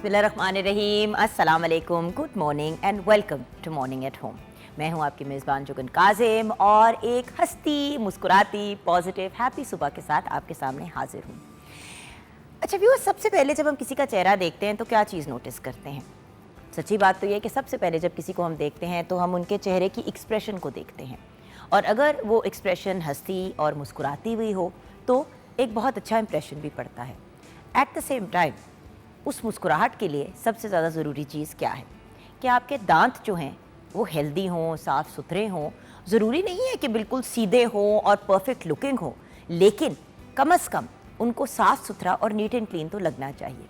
बिस्मिल्लाहिर्रहमानिर्रहीम, अस्सलाम वालेकुम, good morning and welcome to morning at home. मैं हूं आपकी मेज़बान जुगन काजिम और एक हंसती मुस्कुराती पॉजिटिव हैप्पी सुबह के साथ आपके सामने हाजिर हूं। अच्छा व्यूअर्स, सबसे पहले जब हम किसी का चेहरा देखते हैं तो क्या चीज़ नोटिस करते हैं? सच्ची बात तो ये है कि सबसे पहले जब किसी को हम देखते हैं तो हम उनके चेहरे की एक्सप्रेशन को देखते हैं, और अगर वो एक्सप्रेशन हंसती और मुस्कुराती हुई हो तो एक बहुत अच्छा इंप्रेशन भी पड़ता है। एट द सेम टाइम उस मुस्कुराहट के लिए सबसे ज़्यादा ज़रूरी चीज़ क्या है कि आपके दांत जो हैं वो हेल्दी हों, साफ़ सुथरे हों। ज़रूरी नहीं है कि बिल्कुल सीधे हों और परफेक्ट लुकिंग हो, लेकिन कम से कम उनको साफ़ सुथरा और नीट एंड क्लीन तो लगना चाहिए।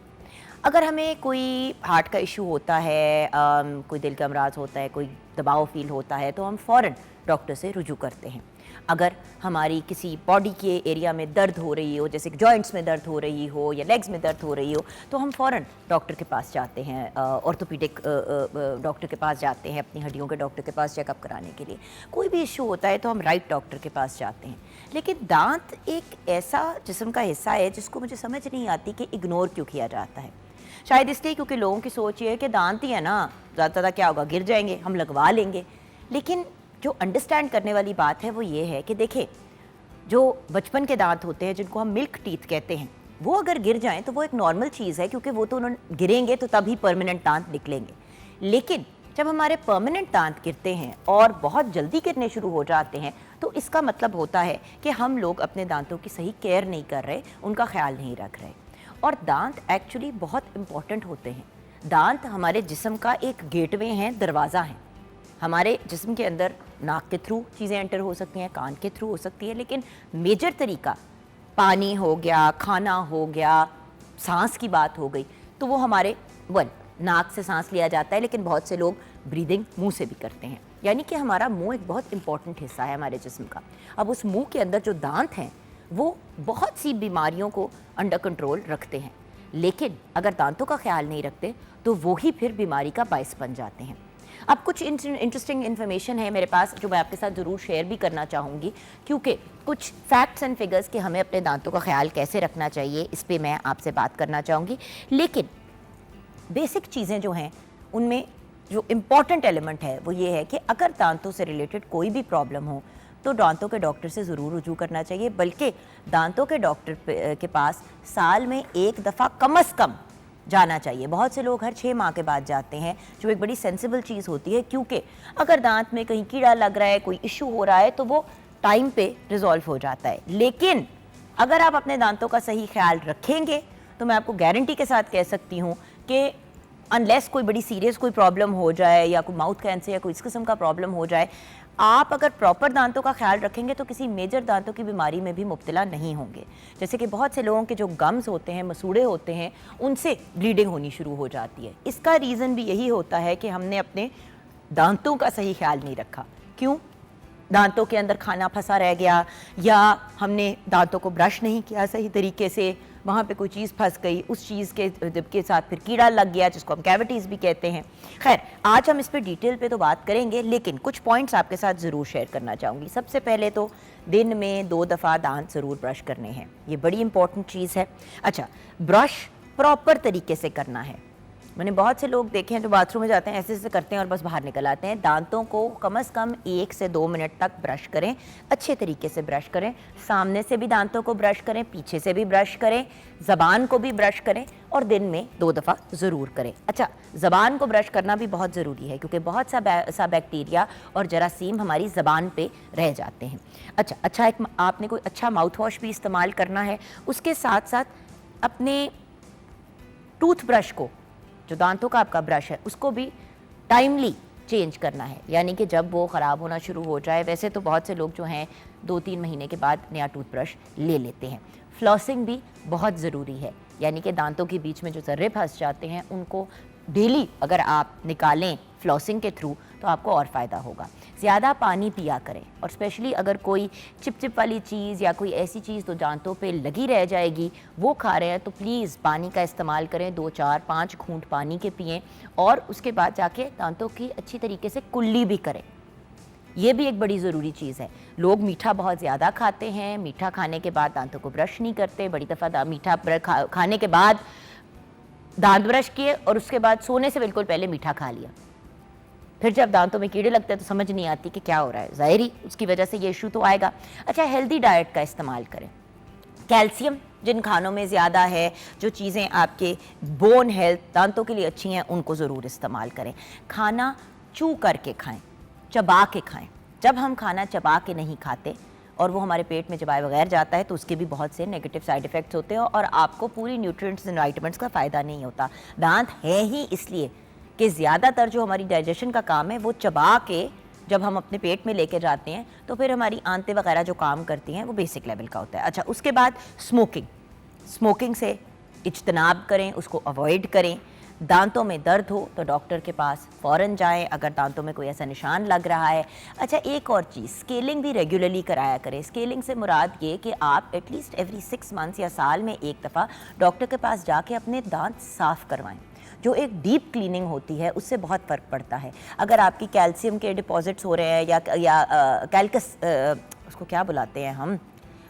अगर हमें कोई हार्ट का इशू होता है, कोई दिल का अमराज होता है, कोई दबाव फील होता है तो हम फ़ौरन डॉक्टर से रुजू करते हैं। अगर हमारी किसी बॉडी के एरिया में दर्द हो रही हो, जैसे कि जॉइंट्स में दर्द हो रही हो या लेग्स में दर्द हो रही हो, तो हम फ़ौरन डॉक्टर के पास जाते हैं, ऑर्थोपीडिक डॉक्टर के पास जाते हैं, अपनी हड्डियों के डॉक्टर के पास चेकअप कराने के लिए। कोई भी इशू होता है तो हम राइट डॉक्टर के पास जाते हैं। लेकिन दांत एक ऐसा जिस्म का हिस्सा है जिसको मुझे समझ नहीं आती कि इग्नोर क्यों किया जाता है। शायद इसलिए क्योंकि लोगों की सोच ये है कि दांत ही है ना, ज़्यादा क्या होगा, गिर जाएंगे, हम लगवा लेंगे। लेकिन जो अंडरस्टैंड करने वाली बात है वो ये है कि देखिए, जो बचपन के दांत होते हैं जिनको हम मिल्क टीथ कहते हैं, वो अगर गिर जाएं तो वो एक नॉर्मल चीज़ है, क्योंकि वो तो उन्होंने गिरेंगे तो तभी परमानेंट दांत निकलेंगे। लेकिन जब हमारे परमानेंट दांत गिरते हैं और बहुत जल्दी गिरने शुरू हो जाते हैं तो इसका मतलब होता है कि हम लोग अपने दांतों की सही केयर नहीं कर रहे, उनका ख्याल नहीं रख रहे। और दांत एक्चुअली बहुत इम्पॉर्टेंट होते हैं। दांत हमारे जिस्म का एक गेटवे हैं, दरवाज़ा है। हमारे जिस्म के अंदर नाक के थ्रू चीज़ें एंटर हो सकती हैं, कान के थ्रू हो सकती है, लेकिन मेजर तरीका पानी हो गया, खाना हो गया, सांस की बात हो गई, तो वो हमारे नाक से सांस लिया जाता है, लेकिन बहुत से लोग ब्रीदिंग मुंह से भी करते हैं। यानी कि हमारा मुंह एक बहुत इंपॉर्टेंट हिस्सा है हमारे जिस्म का। अब उस मुंह के अंदर जो दांत हैं वो बहुत सी बीमारियों को अंडर कंट्रोल रखते हैं, लेकिन अगर दांतों का ख्याल नहीं रखते तो वो ही फिर बीमारी का बायस बन जाते हैं। अब कुछ इंटरेस्टिंग इन्फॉर्मेशन है मेरे पास जो मैं आपके साथ ज़रूर शेयर भी करना चाहूँगी, क्योंकि कुछ फैक्ट्स एंड फिगर्स कि हमें अपने दांतों का ख्याल कैसे रखना चाहिए, इस पे मैं आपसे बात करना चाहूँगी। लेकिन बेसिक चीज़ें जो हैं उनमें जो इम्पॉर्टेंट एलिमेंट है वो ये है कि अगर दांतों से रिलेटेड कोई भी प्रॉब्लम हो तो दांतों के डॉक्टर से ज़रूर रुजू करना चाहिए। बल्कि दांतों के डॉक्टर के पास साल में एक दफ़ा कम से कम जाना चाहिए। बहुत से लोग हर 6 माह के बाद जाते हैं, जो एक बड़ी सेंसिबल चीज़ होती है, क्योंकि अगर दांत में कहीं कीड़ा लग रहा है, कोई इशू हो रहा है तो वो टाइम पे रिजॉल्व हो जाता है। लेकिन अगर आप अपने दांतों का सही ख्याल रखेंगे तो मैं आपको गारंटी के साथ कह सकती हूँ कि अनलेस कोई बड़ी सीरियस कोई प्रॉब्लम हो जाए या कोई माउथ कैंसर या कोई इस किस्म का प्रॉब्लम हो जाए, आप अगर प्रॉपर दांतों का ख्याल रखेंगे तो किसी मेजर दांतों की बीमारी में भी मुब्तला नहीं होंगे। जैसे कि बहुत से लोगों के जो गम्स होते हैं, मसूड़े होते हैं, उनसे ब्लीडिंग होनी शुरू हो जाती है। इसका रीज़न भी यही होता है कि हमने अपने दांतों का सही ख्याल नहीं रखा। क्यों? दांतों के अंदर खाना फंसा रह गया, या हमने दांतों को ब्रश नहीं किया सही तरीके से, वहाँ पे कोई चीज़ फंस गई, उस चीज़ के साथ फिर कीड़ा लग गया, जिसको हम कैविटीज़ भी कहते हैं। खैर, आज हम इस पर डिटेल पे तो बात करेंगे, लेकिन कुछ पॉइंट्स आपके साथ ज़रूर शेयर करना चाहूँगी। सबसे पहले तो दिन में 2 दफ़ा दांत ज़रूर ब्रश करने हैं, ये बड़ी इंपॉर्टेंट चीज़ है। अच्छा, ब्रश प्रॉपर तरीके से करना है। मैंने बहुत से लोग देखे हैं जो बाथरूम में जाते हैं, ऐसे ऐसे करते हैं और बस बाहर निकल आते हैं। दांतों को कम से कम 1 से 2 मिनट तक ब्रश करें, अच्छे तरीके से ब्रश करें। सामने से भी दांतों को ब्रश करें, पीछे से भी ब्रश करें, ज़बान को भी ब्रश करें, और दिन में 2 दफ़ा ज़रूर करें। अच्छा, ज़बान को ब्रश करना भी बहुत ज़रूरी है, क्योंकि बहुत सा बैक्टीरिया और जरासीम हमारी ज़बान पे रह जाते हैं। अच्छा एक आपने कोई अच्छा माउथ वॉश भी इस्तेमाल करना है। उसके साथ साथ अपने टूथब्रश को, जो दांतों का आपका ब्रश है, उसको भी टाइमली चेंज करना है, यानी कि जब वो ख़राब होना शुरू हो जाए। वैसे तो बहुत से लोग जो हैं 2-3 महीने के बाद नया टूथब्रश ले लेते हैं। फ्लॉसिंग भी बहुत ज़रूरी है, यानी कि दांतों के बीच में जो ज़र्रे फंस जाते हैं उनको डेली अगर आप निकालें फ्लॉसिंग के थ्रू तो आपको और फ़ायदा होगा। ज़्यादा पानी पिया करें, और स्पेशली अगर कोई चिप वाली चीज़ या कोई ऐसी चीज़ तो दांतों पे लगी रह जाएगी, वो खा रहे हैं तो प्लीज़ पानी का इस्तेमाल करें। 2, 4, 5 घूंट पानी के पिएं, और उसके बाद जाके दांतों की अच्छी तरीके से कुल्ली भी करें। ये भी एक बड़ी ज़रूरी चीज़ है। लोग मीठा बहुत ज़्यादा खाते हैं, मीठा खाने के बाद दांतों को ब्रश नहीं करते। बड़ी दफ़ा मीठा खाने के बाद दांत ब्रश किए और उसके बाद सोने से बिल्कुल पहले मीठा खा लिया, फिर जब दांतों में कीड़े लगते हैं तो समझ नहीं आती कि क्या हो रहा है, ज़ाहिरी उसकी वजह से ये इशू तो आएगा। अच्छा, हेल्दी डाइट का इस्तेमाल करें। कैल्शियम जिन खानों में ज़्यादा है, जो चीज़ें आपके बोन हेल्थ, दांतों के लिए अच्छी हैं, उनको ज़रूर इस्तेमाल करें। खाना चू करके खाएं, चबा के खाएं। जब हम खाना चबा के नहीं खाते और वो हमारे पेट में चबाए बगैर जाता है तो उसके भी बहुत से नेगेटिव साइड इफ़ेक्ट्स होते हैं और आपको पूरी न्यूट्रिएंट्स एंड विटामिन्स का फ़ायदा नहीं होता। दांत है ही इसलिए कि ज़्यादातर जो हमारी डाइजेशन का काम है वो चबा के जब हम अपने पेट में लेके जाते हैं तो फिर हमारी आंतें वगैरह जो काम करती हैं वो बेसिक लेवल का होता है। अच्छा, उसके बाद स्मोकिंग से इज्तनाब करें, उसको अवॉइड करें। दांतों में दर्द हो तो डॉक्टर के पास फ़ौरन जाएं अगर दांतों में कोई ऐसा निशान लग रहा है। अच्छा, एक और चीज़, स्केलिंग भी रेगुलरली कराया करें। स्केलिंग से मुराद ये कि आप एटलीस्ट एवरी 6 मंथ्स या साल में एक दफ़ा डॉक्टर के पास जाके अपने दांत साफ़ करवाएं। जो एक डीप क्लीनिंग होती है उससे बहुत फ़र्क पड़ता है। अगर आपकी कैल्शियम के डिपॉजिट्स हो रहे हैं या कैल्कस, उसको क्या बुलाते हैं हम,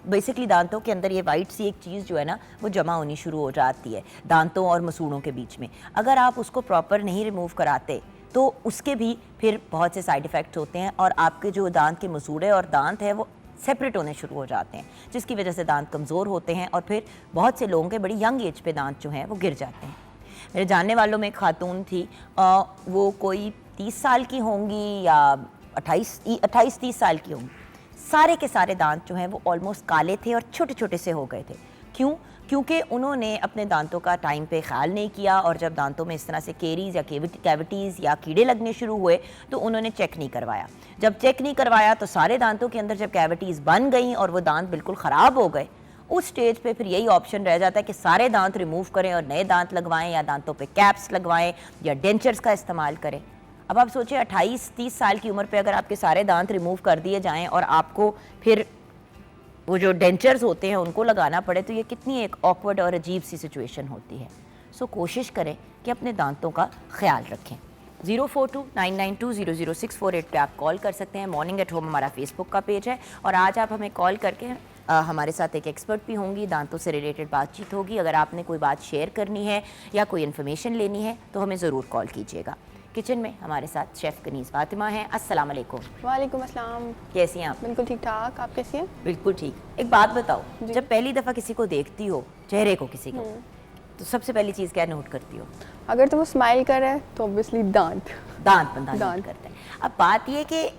बेसिकली दांतों के अंदर ये वाइट सी एक चीज़ जो है ना वो जमा होनी शुरू हो जाती है दांतों और मसूड़ों के बीच में। अगर आप उसको प्रॉपर नहीं रिमूव कराते तो उसके भी फिर बहुत से साइड इफ़ेक्ट्स होते हैं और आपके जो दांत के मसूड़े और दांत है वो सेपरेट होने शुरू हो जाते हैं, जिसकी वजह से दांत कमज़ोर होते हैं और फिर बहुत से लोगों के बड़ी यंग एज पे दांत जो हैं वो गिर जाते हैं। मेरे जानने वालों में एक खातून थी, वो कोई 30 साल की होंगी या 28-30 साल की होंगी। सारे के सारे दांत जो हैं वो ऑलमोस्ट काले थे और छोटे छोटे से हो गए थे। क्यों? क्योंकि उन्होंने अपने दांतों का टाइम पे ख्याल नहीं किया और जब दांतों में इस तरह से केरीज या कैविटीज़ या कीड़े लगने शुरू हुए तो उन्होंने चेक नहीं करवाया। जब चेक नहीं करवाया तो सारे दांतों के अंदर जब कैविटीज़ बन गई और वो दांत बिल्कुल ख़राब हो गए, उस स्टेज पे फिर यही ऑप्शन रह जाता है कि सारे दांत रिमूव करें और नए दांत लगवाएं या दांतों पे कैप्स लगवाएं या डेंचर्स का इस्तेमाल करें। अब आप सोचिए 28-30 साल की उम्र पे अगर आपके सारे दांत रिमूव कर दिए जाएं और आपको फिर वो जो डेंचर्स होते हैं उनको लगाना पड़े तो ये कितनी एक ऑकवर्ड और अजीब सी सिचुएशन होती है। सो कोशिश करें कि अपने दांतों का ख्याल रखें। 042992000648 पे आप कॉल कर सकते हैं। मॉर्निंग एट होम हमारा फेसबुक का पेज है और आज आप हमें कॉल करके हमारे साथ एक एक्सपर्ट भी होंगी, दांतों से रिलेटेड बातचीत होगी। अगर आपने कोई बात शेयर करनी है या कोई इन्फॉर्मेशन लेनी है तो हमें ज़रूर कॉल कीजिएगा। किचन में हमारे साथ शेफ़ कनीज़ फातिमा हैं। अस्सलाम वालेकुम। वालेकुम अस्सलाम। कैसी हैं आप? बिल्कुल ठीक ठाक, आप कैसी हैं? बिल्कुल ठीक। एक बात बताओ, जब पहली दफ़ा किसी को देखती हो, चेहरे को किसी को, तो सबसे पहली चीज़ क्या नोट करती हो? अगर तो वो स्माइल कर रहा है तो ऑब्वियसली दांत बंदा नोट करते हैं। अब बात ये कि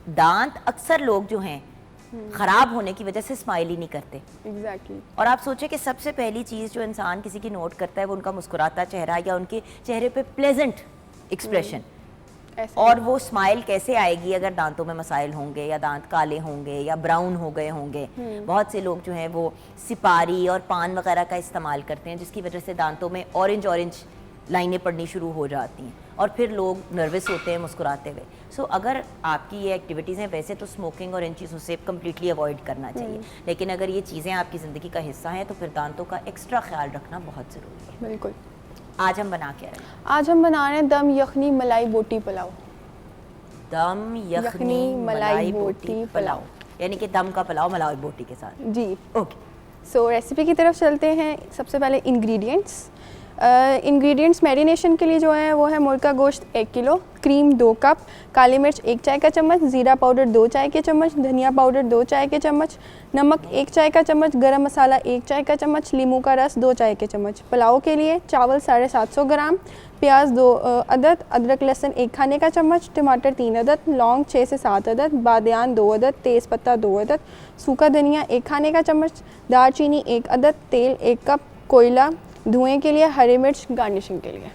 दांत अक्सर लोग जो हैं ख़राब होने की वजह से स्माइल ही नहीं करते। एग्जैक्टली। और आप सोचें कि सबसे पहली चीज़ जो इंसान किसी की नोट करता है वो उनका मुस्कुराता चेहरा या उनके चेहरे पे प्लेजेंट एक्सप्रेशन। और वो स्माइल कैसे आएगी अगर दांतों में मसाइल होंगे या दांत काले होंगे या ब्राउन हो गए होंगे। बहुत से लोग जो हैं वो सिपारी और पान वगैरह का इस्तेमाल करते हैं जिसकी वजह से दांतों में ऑरेंज लाइनें पड़नी शुरू हो जाती हैं और फिर लोग नर्वस होते हैं मुस्कुराते हुए। सो अगर आपकी ये एक्टिविटीज़ हैं, वैसे तो स्मोकिंग और इन चीज़ों से कम्प्लीटली अवॉइड करना चाहिए, लेकिन अगर ये चीज़ें आपकी ज़िंदगी का हिस्सा हैं तो फिर दांतों का एक्स्ट्रा ख्याल रखना बहुत ज़रूरी है। बिल्कुल। आज हम बना क्या रहे हैं? आज हम बना रहे हैं दम यखनी मलाई बोटी पुलाव। दम यखनी मलाई बोटी पुलाव, यानी कि दम का पुलाव मलाई बोटी के साथ। जी ओके। सो रेसिपी की तरफ चलते हैं। सबसे पहले इंग्रेडिएंट्स मैरिनेशन के लिए जो है वो है मुर्गा गोश्त 1 किलो, क्रीम 2 कप, काली मिर्च 1 चाय का चम्मच, ज़ीरा पाउडर 2 चाय के चम्मच, धनिया पाउडर 2 चाय के चम्मच, नमक 1 चाय का चम्मच, गरम मसाला 1 चाय का चम्मच, नींबू का रस 2 चाय के चम्मच। पुलाव के लिए चावल 750 ग्राम, प्याज 2 अदद, अदरक लहसुन 1 खाने का चम्मच, टमाटर 3 अदद, लौंग 6 से 7 अदद, बादियान 2 अदद, तेज़पत्ता 2 अदद, सूखा धनिया 1 खाने का चम्मच, दालचीनी 1 अदद, तेल 1 कप, कोयला, धुएं के लिए, हरी मिर्च गार्निशिंग के लिए।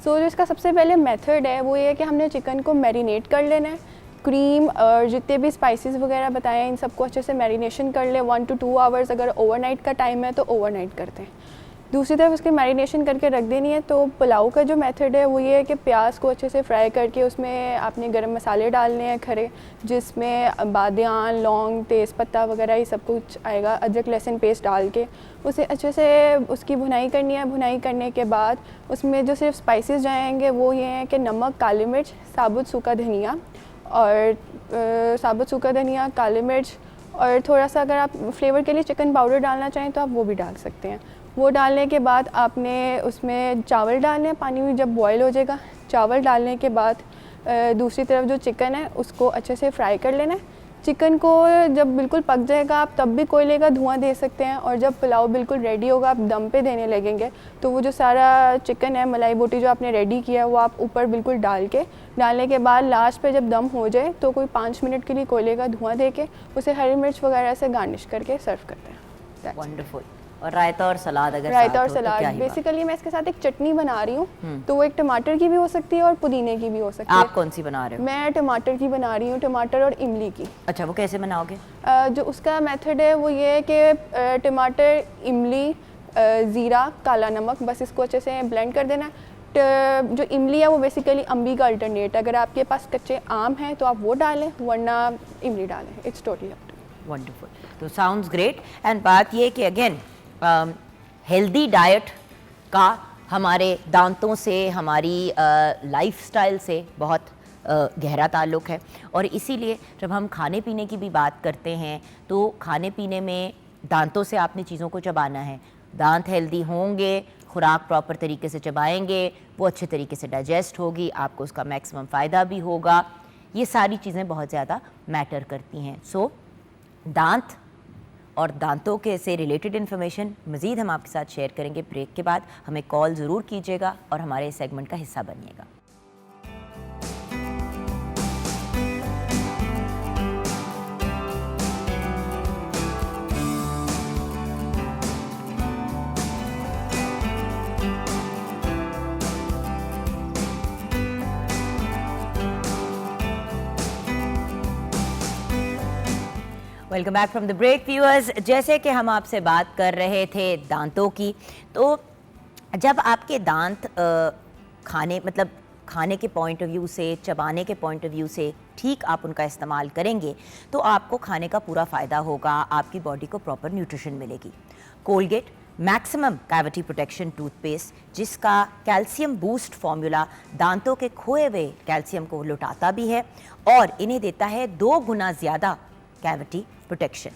सो जो इसका सबसे पहले मेथड है वो ये है कि हमने चिकन को मैरिनेट कर लेना है। क्रीम और जितने भी स्पाइसेस वगैरह बताए हैं इन सबको अच्छे से मैरिनेशन कर ले 1 to 2 आवर्स। अगर ओवरनाइट का टाइम है तो ओवरनाइट करते हैं। दूसरी तरफ उसकी मैरिनेशन करके रख देनी है। तो पुलाव का जो मेथड है वो ये है कि प्याज को अच्छे से फ्राई करके उसमें आपने गरम मसाले डालने हैं खड़े, जिसमें बादियान, लौंग, तेज़पत्ता वगैरह ये सब कुछ आएगा। अदरक लहसुन पेस्ट डाल के उसे अच्छे से उसकी भुनाई करनी है। भुनाई करने के बाद उसमें जो सिर्फ स्पाइसेस जाएंगे वो ये हैं कि नमक, काली मिर्च, साबुत सूखा धनिया काली मिर्च और थोड़ा सा अगर आप फ्लेवर के लिए चिकन पाउडर डालना चाहें तो आप वो भी डाल सकते हैं। वो डालने के बाद आपने उसमें चावल डालने हैं, पानी में जब बॉयल हो जाएगा चावल डालने के बाद दूसरी तरफ जो चिकन है उसको अच्छे से फ्राई कर लेना है। चिकन को जब बिल्कुल पक जाएगा आप तब भी कोयले का धुआं दे सकते हैं, और जब पुलाव बिल्कुल रेडी होगा आप दम पे देने लगेंगे तो वो जो सारा चिकन है, मलाई बोटी जो आपने रेडी किया है वो आप ऊपर बिल्कुल डालने के बाद लास्ट पे जब दम हो जाए तो कोई 5 मिनट के लिए कोयले का धुआं दे के उसे हरी मिर्च वगैरह से गार्निश करके सर्व करते हैं। वंडरफुल। और रायता और सलाद अगर रायता और साथ हो तो क्या सलाद ही बात। बेसिकली मैं इसके साथ एक चटनी बना रही हूँ, तो वो एक टमाटर की भी हो सकती है और पुदीने की भी हो सकती है। आप कौन सी बना रहे हो? मैं टमाटर की बना रही हूँ, टमाटर और इमली की। अच्छा, वो कैसे बनाओगे? जो उसका मेथड है वो ये है कि टमाटर, इमली, ज़ीरा, काला नमक, बस इसको अच्छे से ब्लेंड कर देना है। जो इमली है वो बेसिकली अम्बी का अल्टरनेट है, अगर आपके पास कच्चे आम हैं तो आप वो डालें वरना इमली डालें, it's totally up to. Wonderful. तो साउंड्स ग्रेट। एंड बात ये कि अगेन हेल्दी डाइट का हमारे दांतों से, हमारी लाइफस्टाइल से बहुत गहरा ताल्लुक़ है, और इसीलिए जब हम खाने पीने की भी बात करते हैं तो खाने पीने में दांतों से आपने चीज़ों को चबाना है। दांत हेल्दी होंगे, खुराक प्रॉपर तरीके से चबाएंगे, वो अच्छे तरीके से डाइजेस्ट होगी, आपको उसका मैक्सिमम फ़ायदा भी होगा। ये सारी चीज़ें बहुत ज़्यादा मैटर करती हैं। सो दांत और दांतों के से रिलेटेड इन्फॉर्मेशन मज़ीद हम आपके साथ शेयर करेंगे ब्रेक के बाद। हमें कॉल ज़रूर कीजिएगा और हमारे इस सेगमेंट का हिस्सा बनिएगा। Welcome back from the break viewers. जैसे कि हम आपसे बात कर रहे थे दांतों की, तो जब आपके दांत खाने के पॉइंट ऑफ व्यू से, चबाने के पॉइंट ऑफ व्यू से ठीक आप उनका इस्तेमाल करेंगे तो आपको खाने का पूरा फ़ायदा होगा, आपकी बॉडी को प्रॉपर न्यूट्रिशन मिलेगी। Colgate maximum cavity protection toothpaste, जिसका कैल्शियम बूस्ट फॉर्मूला दांतों के खोए हुए कैल्शियम को लौटाता भी है और इन्हें देता है 2 गुना ज़्यादा कैविटी प्रोटेक्शन।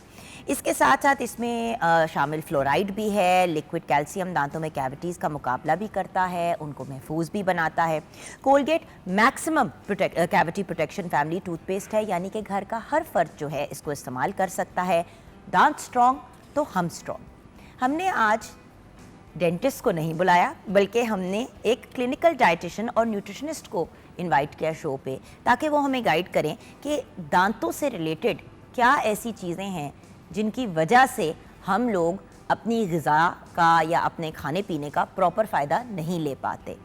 इसके साथ साथ इसमें शामिल फ्लोराइड भी है। लिक्विड कैल्शियम दांतों में कैविटीज़ का मुकाबला भी करता है, उनको महफूज भी बनाता है। Colgate maximum cavity protection family toothpaste है, यानी कि घर का हर फर्द जो है इसको इस्तेमाल कर सकता है। दांत स्ट्रॉन्ग तो हम स्ट्रॉन्ग। हमने आज डेंटिस्ट को नहीं बुलाया, बल्कि हमने एक क्लिनिकल डाइटिशियन और न्यूट्रिशनिस्ट को इनवाइट किया शो पे, ताकि वो हमें गाइड करें कि दांतों से रिलेटेड क्या ऐसी चीज़ें हैं जिनकी वजह से हम लोग अपनी ग़िज़ा का या अपने खाने पीने का प्रॉपर फ़ायदा नहीं ले पाते।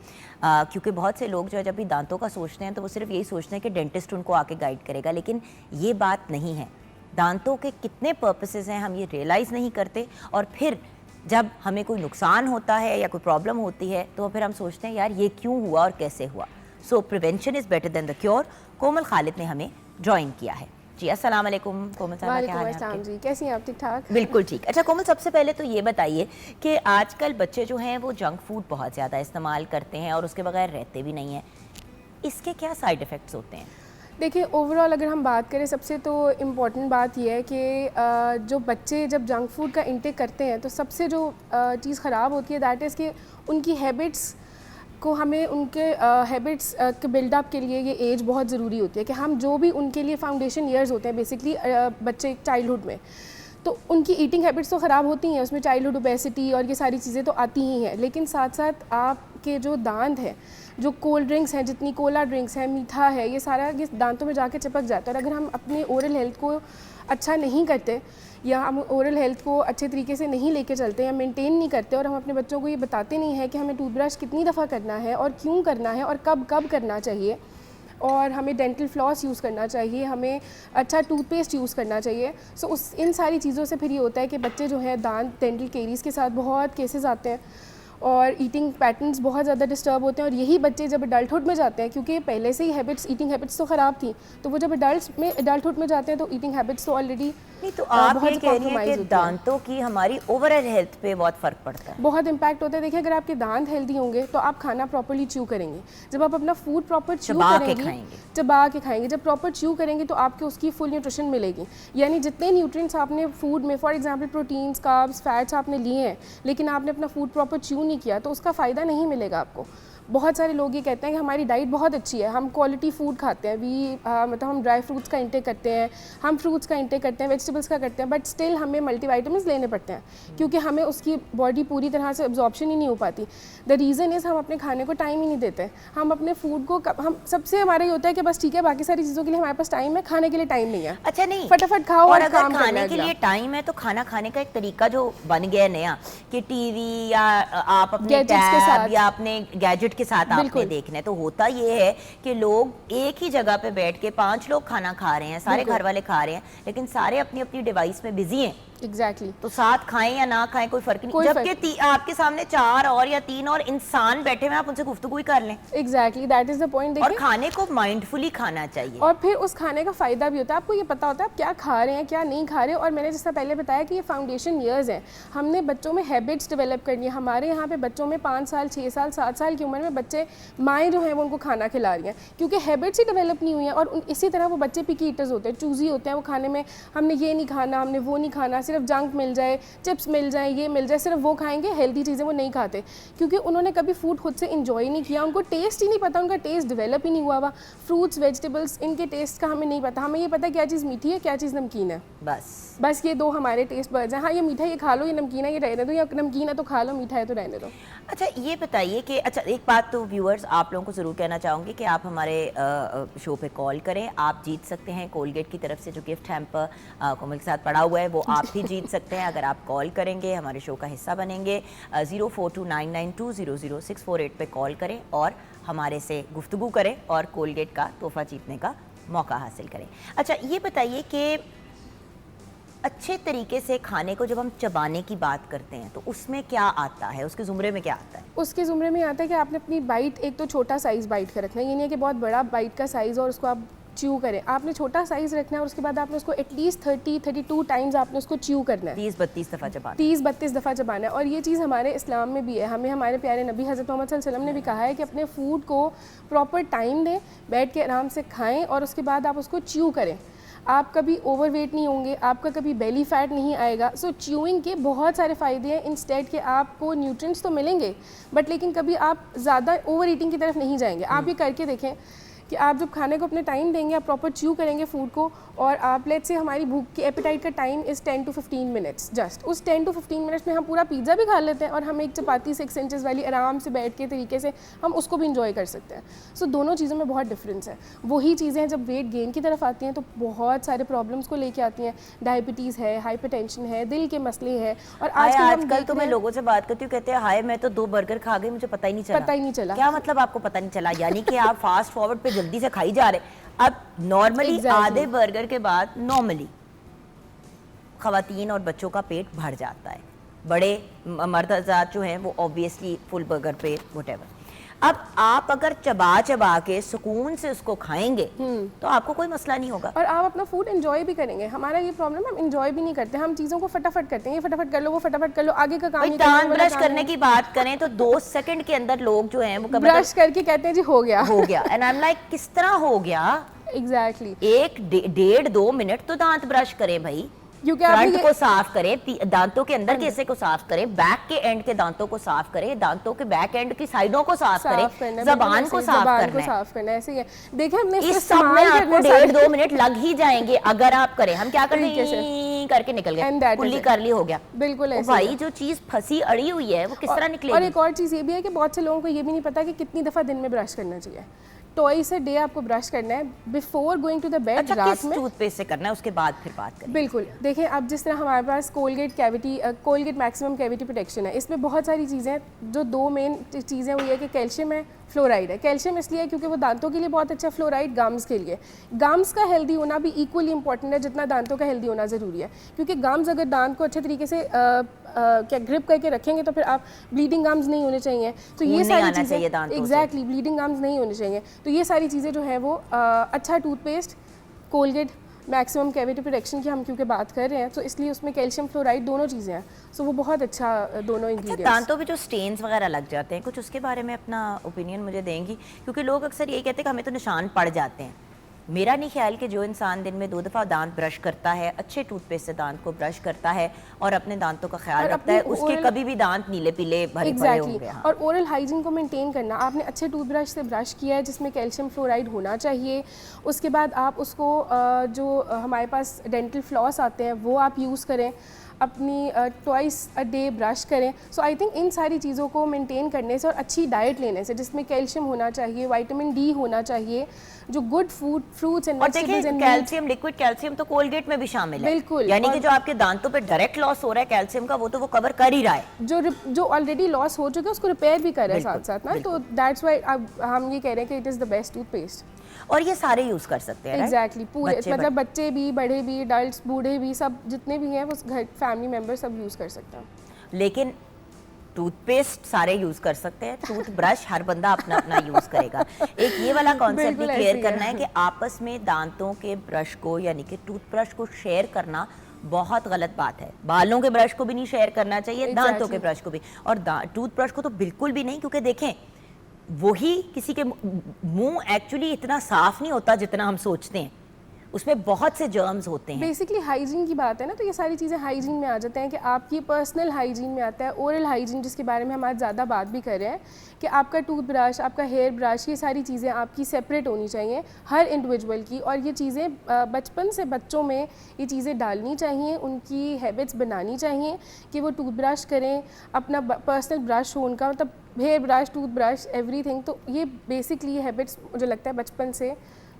क्योंकि बहुत से लोग जो है जब भी दांतों का सोचते हैं तो वो सिर्फ यही सोचते हैं कि डेंटिस्ट उनको आके गाइड करेगा, लेकिन ये बात नहीं है। दांतों के कितने पर्पसेस हैं हम ये रियलाइज़ नहीं करते, और फिर जब हमें कोई नुकसान होता है या कोई प्रॉब्लम होती है तो फिर हम सोचते हैं यार ये क्यों हुआ और कैसे हुआ। So prevention is better than the cure. Komal Khalid ने हमें ज्वाइन किया है। जी अस्सलाम वालेकुम कोमल साहब, क्या हाल है आपके? जी कैसी हैं आप? ठीक ठाक, बिल्कुल ठीक। अच्छा कोमल, सबसे पहले तो ये बताइए कि आजकल बच्चे जो हैं वो जंक फूड बहुत ज़्यादा इस्तेमाल करते हैं और उसके बगैर रहते भी नहीं हैं। इसके क्या साइड इफ़ेक्ट्स होते हैं? देखिए, ओवरऑल अगर हम बात करें, सबसे तो इम्पॉर्टेंट बात यह है कि जो बच्चे जब जंक फूड का इंटेक करते हैं तो सबसे जो चीज़ ख़राब होती है दैट इज़ कि उनकी हैबिट्स को हमें उनके हैबिट्स के बिल्डअप के लिए ये एज बहुत ज़रूरी होती है कि हम जो भी उनके लिए फाउंडेशन ईयर्स होते हैं बेसिकली बच्चे चाइल्डहुड में, तो उनकी ईटिंग हैबिट्स तो ख़राब होती हैं, उसमें चाइल्डहुड ओबेसिटी और ये सारी चीज़ें तो आती ही हैं, लेकिन साथ साथ आपके जो दांत हैं, जो कोल्ड ड्रिंक्स हैं, जितनी कोला ड्रिंक्स हैं, मीठा है, ये सारा ये दांतों में जाके चिपक जाता है। और अगर हम अपने ओरल हेल्थ को अच्छा नहीं करते या हम ओरल हेल्थ को अच्छे तरीके से नहीं लेके चलते या मेंटेन नहीं करते और हम अपने बच्चों को ये बताते नहीं हैं कि हमें टूथब्रश कितनी दफ़ा करना है और क्यों करना है और कब कब करना चाहिए, और हमें डेंटल फ्लॉस यूज़ करना चाहिए, हमें अच्छा टूथपेस्ट यूज़ करना चाहिए। सो इन सारी चीज़ों से फिर ये होता है कि बच्चे जो हैं दांत डेंटल केरीज़ के साथ बहुत केसेस आते हैं और ईटिंग पैटर्न्स बहुत ज़्यादा डिस्टर्ब होते हैं। और यही बच्चे जब अडल्टहुड में जाते हैं, क्योंकि पहले से ही ईटिंग हैबिट्स तो ख़राब थी, तो वो जब अडल्टहुड में जाते हैं तो ईटिंग हैबिट्स तो ऑलरेडी नहीं, तो आप ये कह रही हैं कि दांतों की हमारी ओवरऑल हेल्थ पे बहुत फ़र्क पड़ता है। बहुत इंपैक्ट होता है। देखिए, अगर आपके दांत हेल्दी होंगे तो आप खाना प्रॉपर्ली च्यू करेंगे। जब आप अपना फूड प्रॉपर च्यू करेंगे, चबा के खाएंगे, जब प्रॉपर च्यू करेंगे तो आपको उसकी फुल न्यूट्रिशन मिलेगी। यानी जितने न्यूट्रिएंट्स आपने फूड में, for example proteins, carbs, fats आपने लिए हैं, लेकिन आपने अपना फूड प्रॉपर च्यू नहीं किया, तो उसका फ़ायदा नहीं मिलेगा आपको। बहुत सारे लोग ये कहते हैं कि हमारी डाइट बहुत अच्छी है, हम क्वालिटी फूड खाते हैं, मतलब हम ड्राई फ्रूट्स का इंटेक करते हैं, हम फ्रूट्स का इंटेक करते हैं, वेजिटेबल्स का करते हैं, बट स्टिल हमें मल्टीविटामिन्स लेने पड़ते हैं, क्योंकि हमें उसकी बॉडी पूरी तरह से एब्जॉर्प्शन ही नहीं हो पाती। द रीज़न इज़ हम अपने खाने को टाइम ही नहीं देते। हम अपने फूड को हम सबसे हमारा ये होता है कि बस ठीक है, बाकी सारी चीज़ों के लिए हमारे पास टाइम है, खाने के लिए टाइम नहीं है। अच्छा, नहीं, फटाफट खाओ और अगर काम खाने के लिए टाइम है तो खाना खाने का एक तरीका जो बन गया नया, कि टीवी या आप अपने टैब या अपने गैजेट के साथ आपने देखना है, तो होता ये है कि लोग एक ही जगह पे बैठ के 5 लोग खाना खा रहे हैं, सारे घर वाले खा रहे हैं, लेकिन सारे अपनी अपनी डिवाइस में बिजी हैं। एग्जैक्टली तो साथ खाएं या ना खाएं कोई फर्क नहीं, जबकि आपके सामने 4 और या 3 और इंसान बैठे हुए, आप उनसे गुफ्तगू ही कर लें। Exactly, that is the point. और खाने को माइंडफुली खाना चाहिए, और फिर उस खाने का फ़ायदा भी होता है, आपको ये पता होता है आप क्या खा रहे हैं, क्या नहीं खा रहे। और मैंने जैसा पहले बताया कि ये फाउंडेशन ईयर्स हैं, हमने बच्चों में हैबिट्स डेवलप करनी है। हमारे यहाँ पे बच्चों में 5 साल, 6 साल, 7 साल की उम्र में बच्चे, माएँ जो हैं वो उनको खाना खिला रही हैं, क्योंकि हैबिट्स ही डेवलप नहीं हुई हैं। और इसी तरह वो बच्चे पिकी ईटर्स होते हैं, चूज़ी होते हैं। वो खाने में हमने ये नहीं खाना, हमने वो नहीं खाना, सिर्फ जंक मिल जाए, चिप्स मिल जाए, ये मिल जाए, सिर्फ वो खाएंगे, हेल्दी चीज़ें वो नहीं खाते, क्योंकि उन्होंने कभी फूड खुद से इंजॉय नहीं किया, उनको टेस्ट ही नहीं पता, उनका टेस्ट डेवलप ही नहीं हुआ हुआ। फ्रूट्स, वेजिटेबल्स, इनके टेस्ट का हमें नहीं पता। हमें ये पता है क्या चीज़ मीठी है, क्या चीज़ नमकीन है, बस ये 2 हमारे टेस्ट बड्स हैं। हाँ, ये मीठा है ये खा लो, ये नमकीन है ये रहने दो, या नमकीन है तो खा लो, मीठा है तो रहने दो। अच्छा, ये बताइए कि अच्छा, एक बात तो व्यूअर्स आप लोगों को ज़रूर कहना चाहूँगी कि आप हमारे शो पे कॉल करें, आप जीत सकते हैं कोलगेट की तरफ से जो गिफ्ट हैम्पर कोमल के साथ पड़ा हुआ है, वो आप भी जीत सकते हैं अगर आप कॉल करेंगे, हमारे शो का हिस्सा बनेंगे। 042992000648 पे कॉल करें और हमारे से गुफ्तगू करें और कोलगेट का तोहफा जीतने का मौका हासिल करें। अच्छा, ये बताइए कि अच्छे तरीके से खाने को जब हम चबाने की बात करते हैं तो उसमें क्या आता है, उसके ज़ुमरे में क्या आता है? उसके ज़ुमरे में आता है कि आपने अपनी बाइट, एक तो छोटा साइज़ बाइट का रखना है, ये नहीं है कि बहुत बड़ा बाइट का साइज़ और उसको आप च्यू करें। आपने छोटा साइज़ रखना है और उसके बाद आपने उसको एटलीस्ट 30-32 टाइम्स आपने उसको च्यू करना है, 30-32 दफ़ा चबाना, 30-32 दफ़ा चबाना है। और ये चीज़ हमारे इस्लाम में भी है, हमें हमारे प्यारे नबी हज़रत मोहम्मद सल्लल्लाहु अलैहि वसल्लम ने भी कहा है कि अपने फूड को प्रॉपर टाइम दें, बैठ के आराम से खाएँ और उसके बाद आप उसको च्यू करें। आप कभी ओवरवेट नहीं होंगे, आपका कभी बेली फैट नहीं आएगा। सो च्यूइंग के बहुत सारे फ़ायदे हैं। इंस्टेड के आपको न्यूट्रिएंट्स तो मिलेंगे, बट लेकिन कभी आप ज़्यादा ओवर ईटिंग की तरफ नहीं जाएंगे। आप ये करके देखें कि आप जब खाने को अपने टाइम देंगे, आप प्रॉपर च्यू करेंगे फूड को, और आप लेट्स से हमारी भूख की एपेटाइट का time is 10 to 15 minutes, just उस 10 to 15 मिनट्स में हम पूरा पिज़्ज़ा भी खा लेते हैं और हम एक चपाती 6 इंचेस वाली आराम से बैठ के तरीके से हम उसको भी इंजॉय कर सकते हैं। सो दोनों चीज़ों में बहुत डिफरेंस है। वही चीज़ें जब वेट गेन की तरफ आती हैं तो बहुत सारे प्रॉब्लम्स को लेके आती हैं। डायबिटीज़ है, हाइपरटेंशन है, दिल के मसले हैं। और आजकल तो मैं लोगों से बात करती हूँ, कहते हैं हाय मैं तो 2 बर्गर खा गई, मुझे पता ही नहीं चला। क्या मतलब आपको पता नहीं चला? यानी कि आप फास्ट फॉरवर्ड पे जल्दी से खाई जा रहे। अब नॉर्मली आधे बर्गर के बाद नॉर्मली खवातीन और बच्चों का पेट भर जाता है, बड़े मर्द हज़रात जो हैं वो ऑब्वियसली फुल बर्गर पे व्हाटएवर। अब आप अगर चबा के सुकून से उसको खाएंगे तो आपको कोई मसला नहीं होगा और आप अपना फूड एंजॉय भी करेंगे। हमारा ये प्रॉब्लम है, हम एंजॉय भी नहीं करते, हम चीज़ों को फटाफट करते हैं, ये फटाफट कर लो, वो फटाफट कर लो, आगे का काम। दांत ब्रश करने की बात करें तो 2 सेकंड के अंदर लोग जो हैं वो ब्रश करके कहते हैं जी हो गया एंड आई एम लाइक किस तरह हो गया? एग्जैक्टली 1-1.5-2 मिनट तो दांत ब्रश करें भाई, क्योंकि फ्रंट को साफ करें, दांतों के अंदर के हिस्से को साफ करें, बैक के एंड के दांतों को साफ करें, दांतों के बैक एंड की साइडों को साफ करें, ज़बान को साफ करना है। ऐसे ही देखिए हमने इस सब में आपको 1.5-2 मिनट लग ही जाएंगे अगर आप करें। हम क्या करते हैं, करके निकल गए, कुल्ली कर ली, हो गया। बिल्कुल ऐसे भाई जो चीज फंसी अड़ी हुई है वो किस तरह निकलेगी? और एक और चीज़ ये भी है कि बहुत से लोगों को ये भी नहीं पता कि कितनी दफ़ा दिन में ब्रश करना चाहिए। ट्वाइस अ डे आपको ब्रश करना है before going to the bed. अच्छा, रात में टूथपेस्ट से करना है, उसके बाद फिर बात करें। बिल्कुल, देखिए अब जिस तरह हमारे पास कोलगेट मैक्सिमम कैविटी प्रोटेक्शन है, इसमें बहुत सारी चीज़ें हैं। जो 2 मेन चीज़ें हुई है कि कैल्शियम है, फ्लोराइड है। कैल्शियम इसलिए है क्योंकि वो दांतों के लिए बहुत अच्छा है, फ्लोराइड गम्स के लिए। गम्स का हेल्दी होना भी इक्वली इंपॉर्टेंट है जितना दांतों का हेल्दी होना ज़रूरी है, क्योंकि गम्स अगर दांत को अच्छे तरीके से क्या ग्रिप करके रखेंगे तो फिर आप ब्लीडिंग गम्स नहीं होने चाहिए। तो ये सारी चीज़ें एग्जैक्टली ब्लीडिंग गम्स नहीं होने चाहिए। तो ये सारी चीज़ें जो है वो अच्छा toothpaste, Colgate, maximum cavity protection की हम क्योंकि बात कर रहे हैं तो इसलिए उसमें कैल्शियम फ्लोराइड दोनों चीज़ें हैं, सो वो बहुत अच्छा दोनों इंग्रेडिएंट्स। दांतों पे जो स्टेन्स वगैरह लग जाते हैं, कुछ उसके बारे में अपना ओपिनियन मुझे देंगी? क्योंकि लोग अक्सर यही कहते हैं कि हमें तो निशान पड़ जाते हैं। मेरा नहीं ख्याल कि जो इंसान दिन में 2 दफ़ा दांत ब्रश करता है, अच्छे टूथपेस्ट से दांत को ब्रश करता है और अपने दांतों का ख्याल रखता है, उसके कभी भी दांत नीले पीले भरे पड़े होंगे। हाँ। और ओरल हाइजीन को मेंटेन करना, आपने अच्छे टूथब्रश से ब्रश किया है जिसमें कैल्शियम फ्लोराइड होना चाहिए, उसके बाद आप उसको जो हमारे पास डेंटल फ्लॉस आते हैं वो आप यूज़ करें, अपनी ट्वाइस अ डे ब्रश करें। सो आई थिंक इन सारी चीज़ों को मेंटेन करने से और अच्छी डाइट लेने से जिसमें कैल्शियम होना चाहिए, विटामिन डी होना चाहिए, जो good food, fruits and vegetables and calcium, liquid calcium तो कोलगेट में भी शामिल है। बिल्कुल। यानी कि जो आपके दांतों पे डायरेक्ट लॉस हो रहा है कैल्शियम का, वो तो वो कवर कर ही रहा है। जो ऑलरेडी लॉस हो चुका है उसको रिपेयर भी कर रहा है साथ साथ ना, तो दैट्स व्हाई हम ये कह रहे हैं कि it is the best toothpaste. और ये सारे यूज कर सकते हैं। एग्जैक्टली पूरे मतलब बच्चे भी, बड़े भी, अडल्ट्स, बूढ़े भी, सब जितने भी हैं वो घर फैमिली मेंबर सब यूज़ कर सकते हैं। लेकिन टूथपेस्ट सारे यूज कर सकते हैं, टूथब्रश हर बंदा अपना अपना यूज करेगा। एक ये वाला कॉन्सेप्ट भी क्लियर करना है कि आपस में दांतों के ब्रश को यानी कि टूथब्रश को शेयर करना बहुत गलत बात है। बालों के ब्रश को भी नहीं शेयर करना चाहिए, दांतों के ब्रश को भी, और टूथब्रश को तो बिल्कुल भी नहीं, क्योंकि देखें वही किसी के मुंह एक्चुअली इतना साफ नहीं होता जितना हम सोचते हैं, उसमें बहुत से जर्म्स होते हैं। बेसिकली हाइजीन की बात है ना, तो ये सारी चीज़ें हाइजीन में आ जाते हैं कि आपकी पर्सनल हाइजीन में आता है। ओरल हाइजीन जिसके बारे में हम आज ज़्यादा बात भी कर रहे हैं कि आपका टूथब्रश, आपका हेयर ब्रश, ये सारी चीज़ें आपकी सेपरेट होनी चाहिए हर इंडिविजुअल की, और ये चीज़ें बचपन से बच्चों में ये चीज़ें डालनी चाहिए, उनकी हैबिट्स बनानी चाहिए कि वो टूथब्रश करें, अपना पर्सनल ब्रश हो उनका, मतलब हेयर ब्रश, टूथब्रश, एवरीथिंग। तो ये बेसिकली हैबिट्स मुझे लगता है बचपन से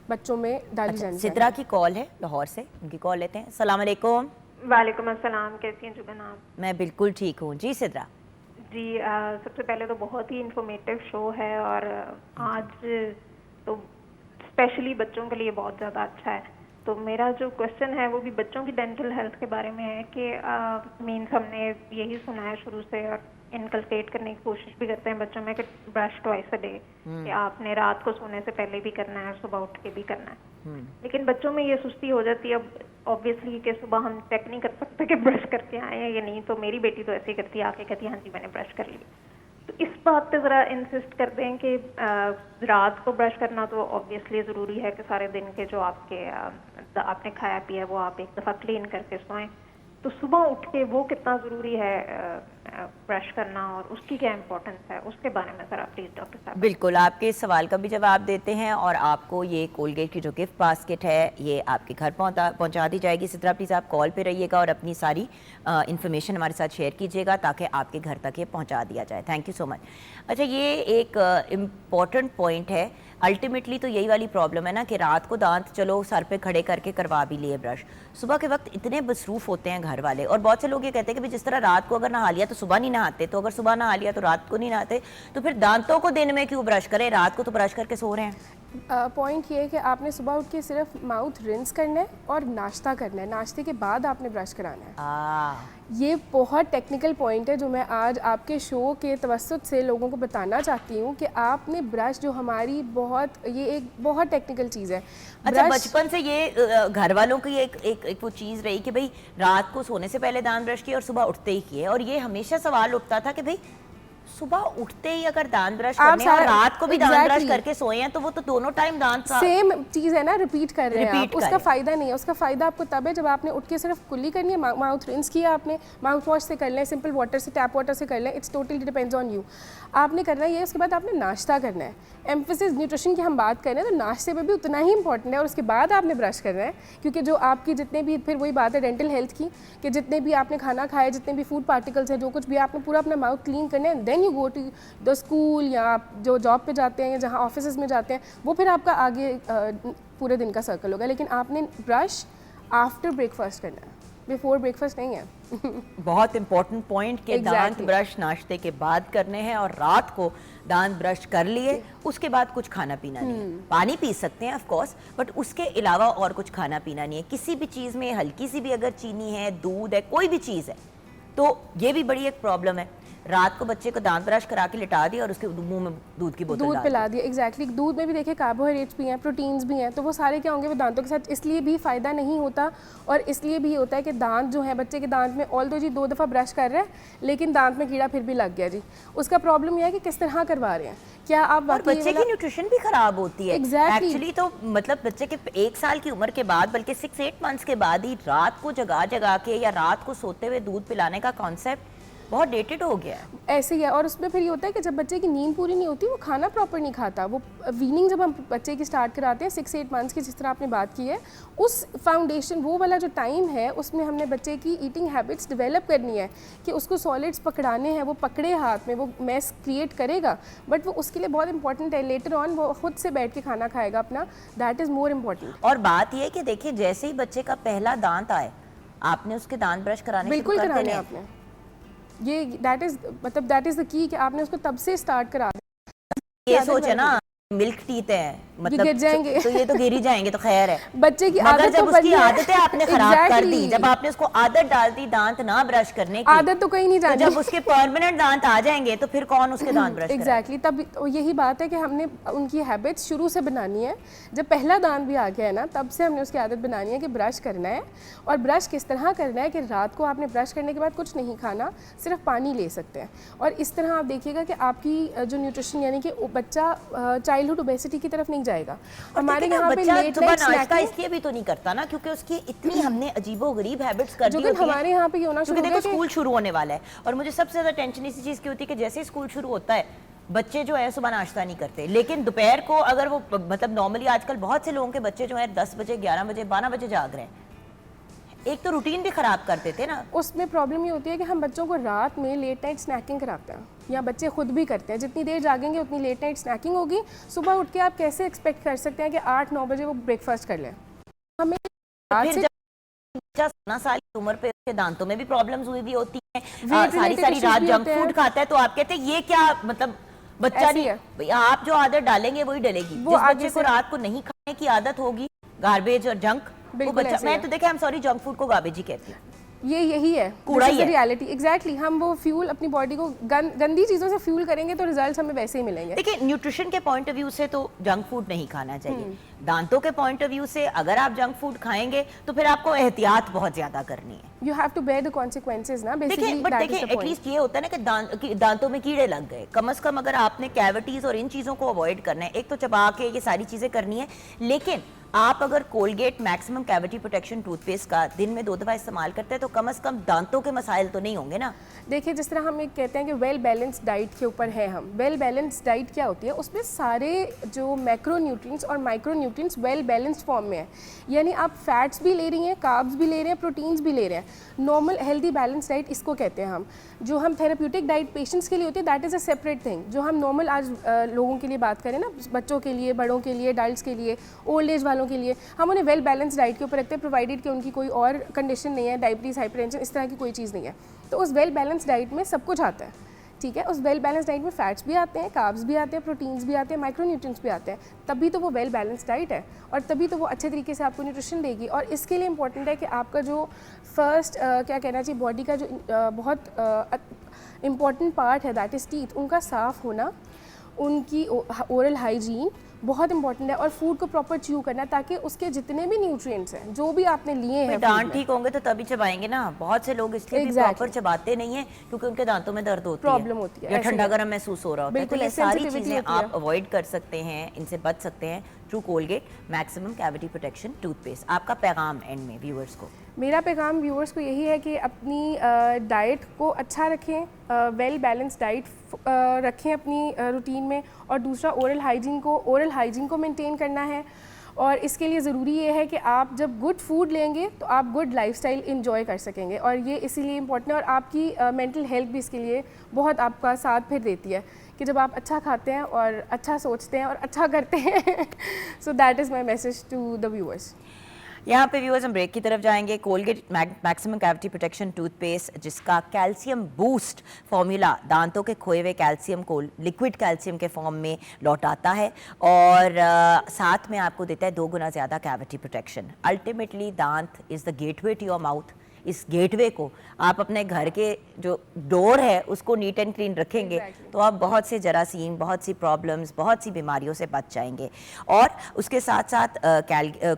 बच्चों में डाली जानी चाहिए। सिद्रा की कॉल है लाहौर से, उनकी कॉल लेते हैं। अस्सलाम वालेकुम। वालेकुम अस्सलाम, कैसी हैं जुगन आप? मैं बिल्कुल ठीक हूँ जी सिद्रा जी। सबसे पहले तो बहुत ही इंफॉर्मेटिव शो है और आज तो स्पेशली बच्चों के लिए बहुत ज़्यादा अच्छा है। तो मेरा जो क्वेश्चन है वो भी बच्चों की डेंटल हेल्थ के बारे में है कि मीन्स हमने यही सुना है शुरू से और इनकलकेट करने की कोशिश भी करते हैं बच्चों में कि ब्रश ट्वाइस अ डे, कि आपने रात को सोने से पहले भी करना है, सुबह उठ के भी करना है। लेकिन बच्चों में ये सुस्ती हो जाती है अब ऑब्वियसली कि सुबह हम चेक नहीं कर सकते कि ब्रश करके आए हैं या नहीं। तो मेरी बेटी तो ऐसे ही करती है, आके कहती है हाँ जी मैंने ब्रश कर लिया। तो इस बात पे ज़रा इंसिस्ट कर दें कि रात को ब्रश करना तो ऑब्वियसली ज़रूरी है कि सारे दिन के जो आपने खाया पिया वो आप एक दफ़ा क्लीन करके सोएं। तो सुबह उठ के वो कितना ज़रूरी है ब्रश करना और उसकी क्या इंपॉर्टेंस है, उसके बारे में ज़रा प्लीज़ डॉक्टर साहब। बिल्कुल, आपके इस सवाल का भी जवाब देते हैं और आपको ये कोलगेट की जो गिफ्ट बास्केट है ये आपके घर पहुंचा दी जाएगी। सिद्रा प्लीज़ आप कॉल पे रहिएगा और अपनी सारी इन्फॉर्मेशन हमारे साथ शेयर कीजिएगा ताकि आपके घर तक ये पहुंचा दिया जाए। Thank you so much. अच्छा, ये एक इम्पॉर्टेंट पॉइंट है। अल्टीमेटली तो यही वाली प्रॉब्लम है ना कि रात को दांत चलो सर पे खड़े करके करवा भी लिए ब्रश, सुबह के वक्त इतने मसरूफ़ होते हैं घर वाले, और बहुत से लोग ये कहते हैं कि जिस तरह रात को अगर नहा लिया तो सुबह नहीं नहाते, तो अगर सुबह नहा लिया तो रात को नहीं नहाते, तो फिर दांतों को दिन में क्यों ब्रश करें, रात को तो ब्रश करके सो रहे हैं। पॉइंट ये है कि आपने सुबह उठ के सिर्फ माउथ रिंस करना है और नाश्ता करना है, नाश्ते के बाद आपने ब्रश कराना है। ये बहुत टेक्निकल पॉइंट है जो मैं आज आपके शो के तवस्सुत से लोगों को बताना चाहती हूँ कि आपने ब्रश जो हमारी ये एक बहुत टेक्निकल चीज़ है। अच्छा, बचपन से ये घर वालों की एक वो चीज़ रही कि भाई रात को सोने से पहले दांत ब्रश किए और सुबह उठते ही किए, और ये हमेशा सवाल उठता था कि भाई सुबह उठते ही अगर दांत ब्रश करने और रात को भी दांत ब्रश करके सोए हैं तो वो तो दोनों टाइम दांत सेम चीज है ना, रिपीट कर रहे हैं आप, उसका फायदा नहीं है। उसका फायदा आपको तब है जब आपने उठ के सिर्फ कुल्ली करनी है, माउथ रिंस किया आपने, माउथ वॉश से कर लें, सिंपल वाटर से, टैप वाटर से कर लें, it's totally depends on you. आपने करना है ये, उसके बाद आपने नाश्ता करना है। एम्फेसिस न्यूट्रिशन की हम बात करें तो नाश्ते में भी उतना ही इंपॉर्टेंट है, और उसके बाद आपने ब्रश करना है, क्योंकि जो आपकी जितने भी, फिर वही बात है डेंटल हेल्थ की, कि जितने भी आपने खाना खाया, जितने भी फूड पार्टिकल्स हैं, जो कुछ भी आपने पूरा अपना माउथ क्लीन करना है, then you go to the school या आप जो जॉब पे जाते हैं या जहाँ ऑफिस में जाते हैं, वो फिर आपका आगे पूरे दिन का सर्कल होगा। लेकिन आपने ब्रश आफ्टर ब्रेकफास्ट करना है। बिफोर ब्रेकफास्ट नहीं है। बहुत इंपॉर्टेंट पॉइंट कि दांत Exactly. ब्रश नाश्ते के बाद करने हैं और रात को दांत ब्रश कर लिए उसके बाद कुछ खाना पीना नहीं है। पानी पी सकते हैं ऑफ कोर्स, बट उसके अलावा और कुछ खाना पीना नहीं है। किसी भी चीज़ में हल्की सी भी अगर चीनी है, दूध है, कोई भी चीज़ है, तो ये भी बड़ी एक प्रॉब्लम है। रात को बच्चे को दांत ब्रश करा के लिटा दिया और उसके मुंह में दूध की बोतल दूध डाल पिला दिया। एग्जैक्टली दूध में भी देखिए कार्बोहाइड्रेट्स भी हैं, प्रोटीन्स भी हैं, तो वो सारे क्या होंगे वो दांतों के साथ, इसलिए भी फ़ायदा नहीं होता। और इसलिए भी होता है कि दांत जो है बच्चे के दांत में ऑल दो जी 2 दफ़ा ब्रश कर रहे हैं लेकिन दांत में कीड़ा फिर भी लग गया जी। उसका प्रॉब्लम यह है कि किस तरह करवा रहे हैं, क्या आप और वाकई बच्चे की न्यूट्रिशन भी खराब होती है। Exactly. एक्चुअली तो मतलब बच्चे के 1 साल की उम्र के बाद, बल्कि 6-8 मंथ्स के बाद ही रात को जगा के या रात को सोते हुए दूध पिलाने का कॉन्सेप्ट बहुत डेटेड हो गया है। ऐसे ही है। और उसमें फिर ये होता है कि जब बच्चे की नींद पूरी नहीं होती, वो खाना प्रॉपर नहीं खाता। वो वीनिंग जब हम बच्चे की स्टार्ट कराते हैं 6-8 मंथ्स की, जिस तरह आपने बात की है, उस फाउंडेशन वो वाला जो टाइम है उसमें हमने बच्चे की ईटिंग हैबिट्स डेवलप करनी है कि उसको सॉलिड्स पकड़ाने हैं, वो पकड़े हाथ में, वो मैस क्रिएट करेगा, बट वो उसके लिए बहुत इंपॉर्टेंट है लेटर ऑन वो खुद से बैठ के खाना खाएगा अपना, दैट इज़ मोर इम्पॉर्टेंट। और बात यह है कि देखिए जैसे ही बच्चे का पहला दांत आए आपने उसके दांत ब्रश कराने बिल्कुल शुरू कर कराने देने हैं आपने, ये दैट इज़ द की कि आपने उसको तब से स्टार्ट करा दिया। ये सोचे ना मिल्क टीथ है, मतलब गिर जाएंगे। तो ये तो गिर ही जाएंगे, तो खैर है। बच्चे की मगर आदत जब तो उसकी बनी है। आदतें आपने खराब कर दी, Exactly. जब आपने उसको आदत डाल दी दांत ना ब्रश करने की, आदत तो कहीं नहीं तो जानी। जब उसके परमानेंट दांत आ जाएंगे तो फिर कौन उसके दांत ब्रश करेगा? एग्जैक्टली तब तो यही बात है कि हमने उनकी हैबिट्स शुरू से बनानी है। जब पहला दांत भी आ गया है ना, तब से हमने उसकी आदत बनानी है कि ब्रश करना है। और ब्रश किस तरह करना है कि रात को आपने ब्रश करने के बाद कुछ नहीं खाना, सिर्फ पानी ले सकते हैं। और इस तरह आप देखिएगा कि आपकी जो न्यूट्रिशन यानी कि बच्चा चाइल्डहुड ओबेसिटी की तरफ नहीं जाएगा। हमारे देखिए ना, यहाँ पे बच्चा लेट सुबह नाइट नाश्ता स्नैकिंग, इसलिए भी तो नहीं करता ना क्योंकि उसकी इतनी हमने अजीबोगरीब हैबिट्स कर जो दी कि होती हैं। हमारे यहाँ पे ये होना शुरू क्योंकि हो देखो गया कि स्कूल शुरू होने वाला है और मुझे सबसे ज्यादा टेंशन इसी चीज की होती है कि जैसे ही स्कूल शुरू होता है बच्चे जो है सुबह नाश्ता नहीं करते, लेकिन दोपहर को अगर वो मतलब नॉर्मली आजकल बहुत से लोगों के बच्चे जो है 10 बजे 11 बजे 12 बजे जाग रहे हैं। एक तो रूटीन भी खराब कर देते ना। उसमें प्रॉब्लम ये होती है कि हम बच्चों को रात में लेट नाइट स्नैकिंग कराते हैं, या बच्चे खुद भी करते हैं। जितनी देर जागेंगे उतनी लेट नाइट स्नैकिंग होगी। सुबह उठ के आप कैसे एक्सपेक्ट कर सकते हैं कि 8-9 बजे वो ब्रेकफास्ट कर लें? हमें रात फिर से जब बच्चा 16 साल की उम्र पे उसके दांतों में भी प्रॉब्लम्स हुई भी होती हैं, Weight सारी related सारी issues रात भी जंक होते हैं। फूड खाता है, तो आप कहते हैं ये क्या मतलब बच्चा ऐसे ही नहीं है। भैया, आप जो आदत डालेंगे वही डलेगी। वो जिस आगे बच्चे को से- रात को नहीं खाने की आदत होगी, गार्बेज और जंक, वो बिल्कुल बच्चा, ऐसे मैं है। तो देखे हम सॉरी जंक फूड को गार्बेज ही कहती हूँ। यही है कूड़ा ही है। रियलिटी। एग्जैक्टली हम वो फ्यूल अपनी बॉडी को गंदी चीज़ों से फ्यूल करेंगे तो रिजल्ट्स हमें वैसे ही मिलेंगे। देखिए न्यूट्रिशन के पॉइंट ऑफ व्यू से तो जंक फूड नहीं खाना चाहिए। दांतों के पॉइंट ऑफ व्यू से अगर आप जंक फूड खाएंगे तो फिर आपको एहतियात बहुत ज्यादा करनी है। You have to bear the consequences ना देखिए बेसिकली। बट देखिए एटलीस्ट ये होता है ना कि दांतों में कीड़े लग गए, कम से कम अगर आपने कैविटीज और इन चीज़ों को अवॉइड करना है, एक तो चबा के ये सारी चीज़ें करनी है, लेकिन आप अगर Colgate maximum cavity protection toothpaste का दिन में 2 दफ़ा इस्तेमाल करते हैं तो कम से कम दांतों के मसाइल तो नहीं होंगे ना। देखिए जिस तरह हम एक कहते हैं कि वेल बैलेंस्ड डाइट के ऊपर है हम। वेल बैलेंस्ड डाइट क्या होती है? उसमें सारे जो मैक्रो न्यूट्रिएंट्स और micro nutrients well balanced form में है। यानी आप फैट्स भी ले रही हैं, कार्ब्स भी ले रहे हैं, प्रोटीन्स भी ले रहे हैं। नॉर्मल हेल्दी बैलेंस डाइट इसको कहते हैं हम। जो हम थेरेप्यूटिक डाइट पेशेंट्स के लिए होती है that is a separate thing. जो हम नॉर्मल आज लोगों के लिए बात करें ना, बच्चों के लिए, बड़ों के लिए, एडल्ट्स के लिए, ओल्ड एज वालों के लिए, हम उन्हें वेल बैलेंस डाइट के ऊपर रखते हैं, प्रोवाइडेड कि उनकी कोई और कंडीशन नहीं है, डायबिटीज़, हाइपरटेंशन, इस तरह की कोई चीज़ नहीं है। तो उस वेल बैलेंस डाइट में सब कुछ आता है, ठीक है। उस वेल बैलेंस डाइट में फैट्स भी आते हैं, कार्ब्स भी आते हैं, प्रोटीन्स भी आते हैं, माइक्रो न्यूट्रिएंट्स भी आते हैं। तभी तो वो वेल बैलेंस डाइट है और तभी तो वो अच्छे तरीके से आपको न्यूट्रिशन देगी। और इसके लिए इंपॉर्टेंट है कि आपका जो फर्स्ट क्या कहना चाहिए, बॉडी का जो बहुत इम्पॉर्टेंट पार्ट है दैट इज़ टीथ, उनका साफ़ होना, उनकी ओरल हाइजीन बहुत इंपॉर्टेंट है। और फूड को प्रॉपर च्यू करना ताकि उसके जितने भी न्यूट्रिएंट्स हैं जो भी आपने लिए हैं, दांत ठीक होंगे तो तभी चबाएंगे ना। बहुत से लोग इसलिए भी प्रॉपर चबाते नहीं है क्योंकि उनके दांतों में दर्द होती है, प्रॉब्लम होती है, या ठंडा गर्म महसूस हो रहा होता है। तो ये सारी चीजें आप अवॉइड कर सकते हैं, इनसे बच सकते हैं through Colgate maximum cavity protection toothpaste. आपका पैगाम एंड में व्यूअर्स को? मेरा पैगाम व्यूअर्स को यही है कि अपनी डाइट को अच्छा रखें, वेल बैलेंस डाइट रखें अपनी रूटीन में। और दूसरा ओरल हाइजीन को मेंटेन करना है। और इसके लिए ज़रूरी ये है कि आप जब गुड फूड लेंगे तो आप गुड लाइफस्टाइल एंजॉय कर सकेंगे। और ये इसीलिए इम्पॉर्टेंट है। और आपकी मेंटल हेल्थ भी इसके लिए बहुत आपका साथ फिर देती है कि जब आप अच्छा खाते हैं और अच्छा सोचते हैं और अच्छा करते हैं। So that is my message to the viewers. यहाँ पे व्यूअर्स हम ब्रेक की तरफ जाएंगे। Colgate maximum cavity protection toothpaste, जिसका कैल्शियम बूस्ट फॉर्मूला दांतों के खोए हुए कैल्शियम को लिक्विड कैल्शियम के फॉर्म में लौटाता है और साथ में आपको देता है 2 गुना ज़्यादा कैविटी प्रोटेक्शन। अल्टीमेटली दांत is the gateway to your mouth. इस गेटवे को आप अपने घर के जो डोर है उसको नीट एंड क्लीन रखेंगे तो आप बहुत से जरासीम, बहुत सी प्रॉब्लम्स, बहुत सी बीमारियों से बच जाएंगे। और उसके साथ साथ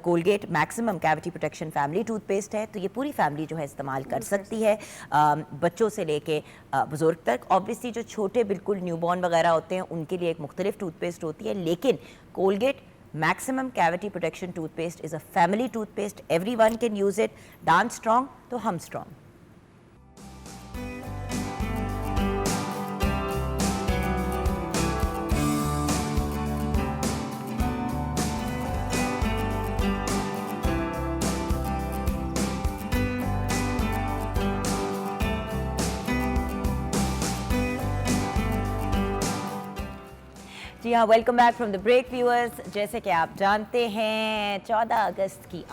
Colgate maximum cavity protection family toothpaste है, तो ये पूरी फैमिली जो है इस्तेमाल कर सकती है, बच्चों से लेके बुजुर्ग तक। ऑब्वियसली जो छोटे बिल्कुल न्यूबॉर्न वगैरह होते हैं उनके लिए एक मुख्तलिफ टूथपेस्ट होती है, लेकिन Colgate Maximum Cavity Protection Toothpaste is a family toothpaste. Everyone can use it. Dance strong, तो हम strong. जी हाँ, welcome back from the break viewers. जैसे कि आप जानते हैं 14 अगस्त की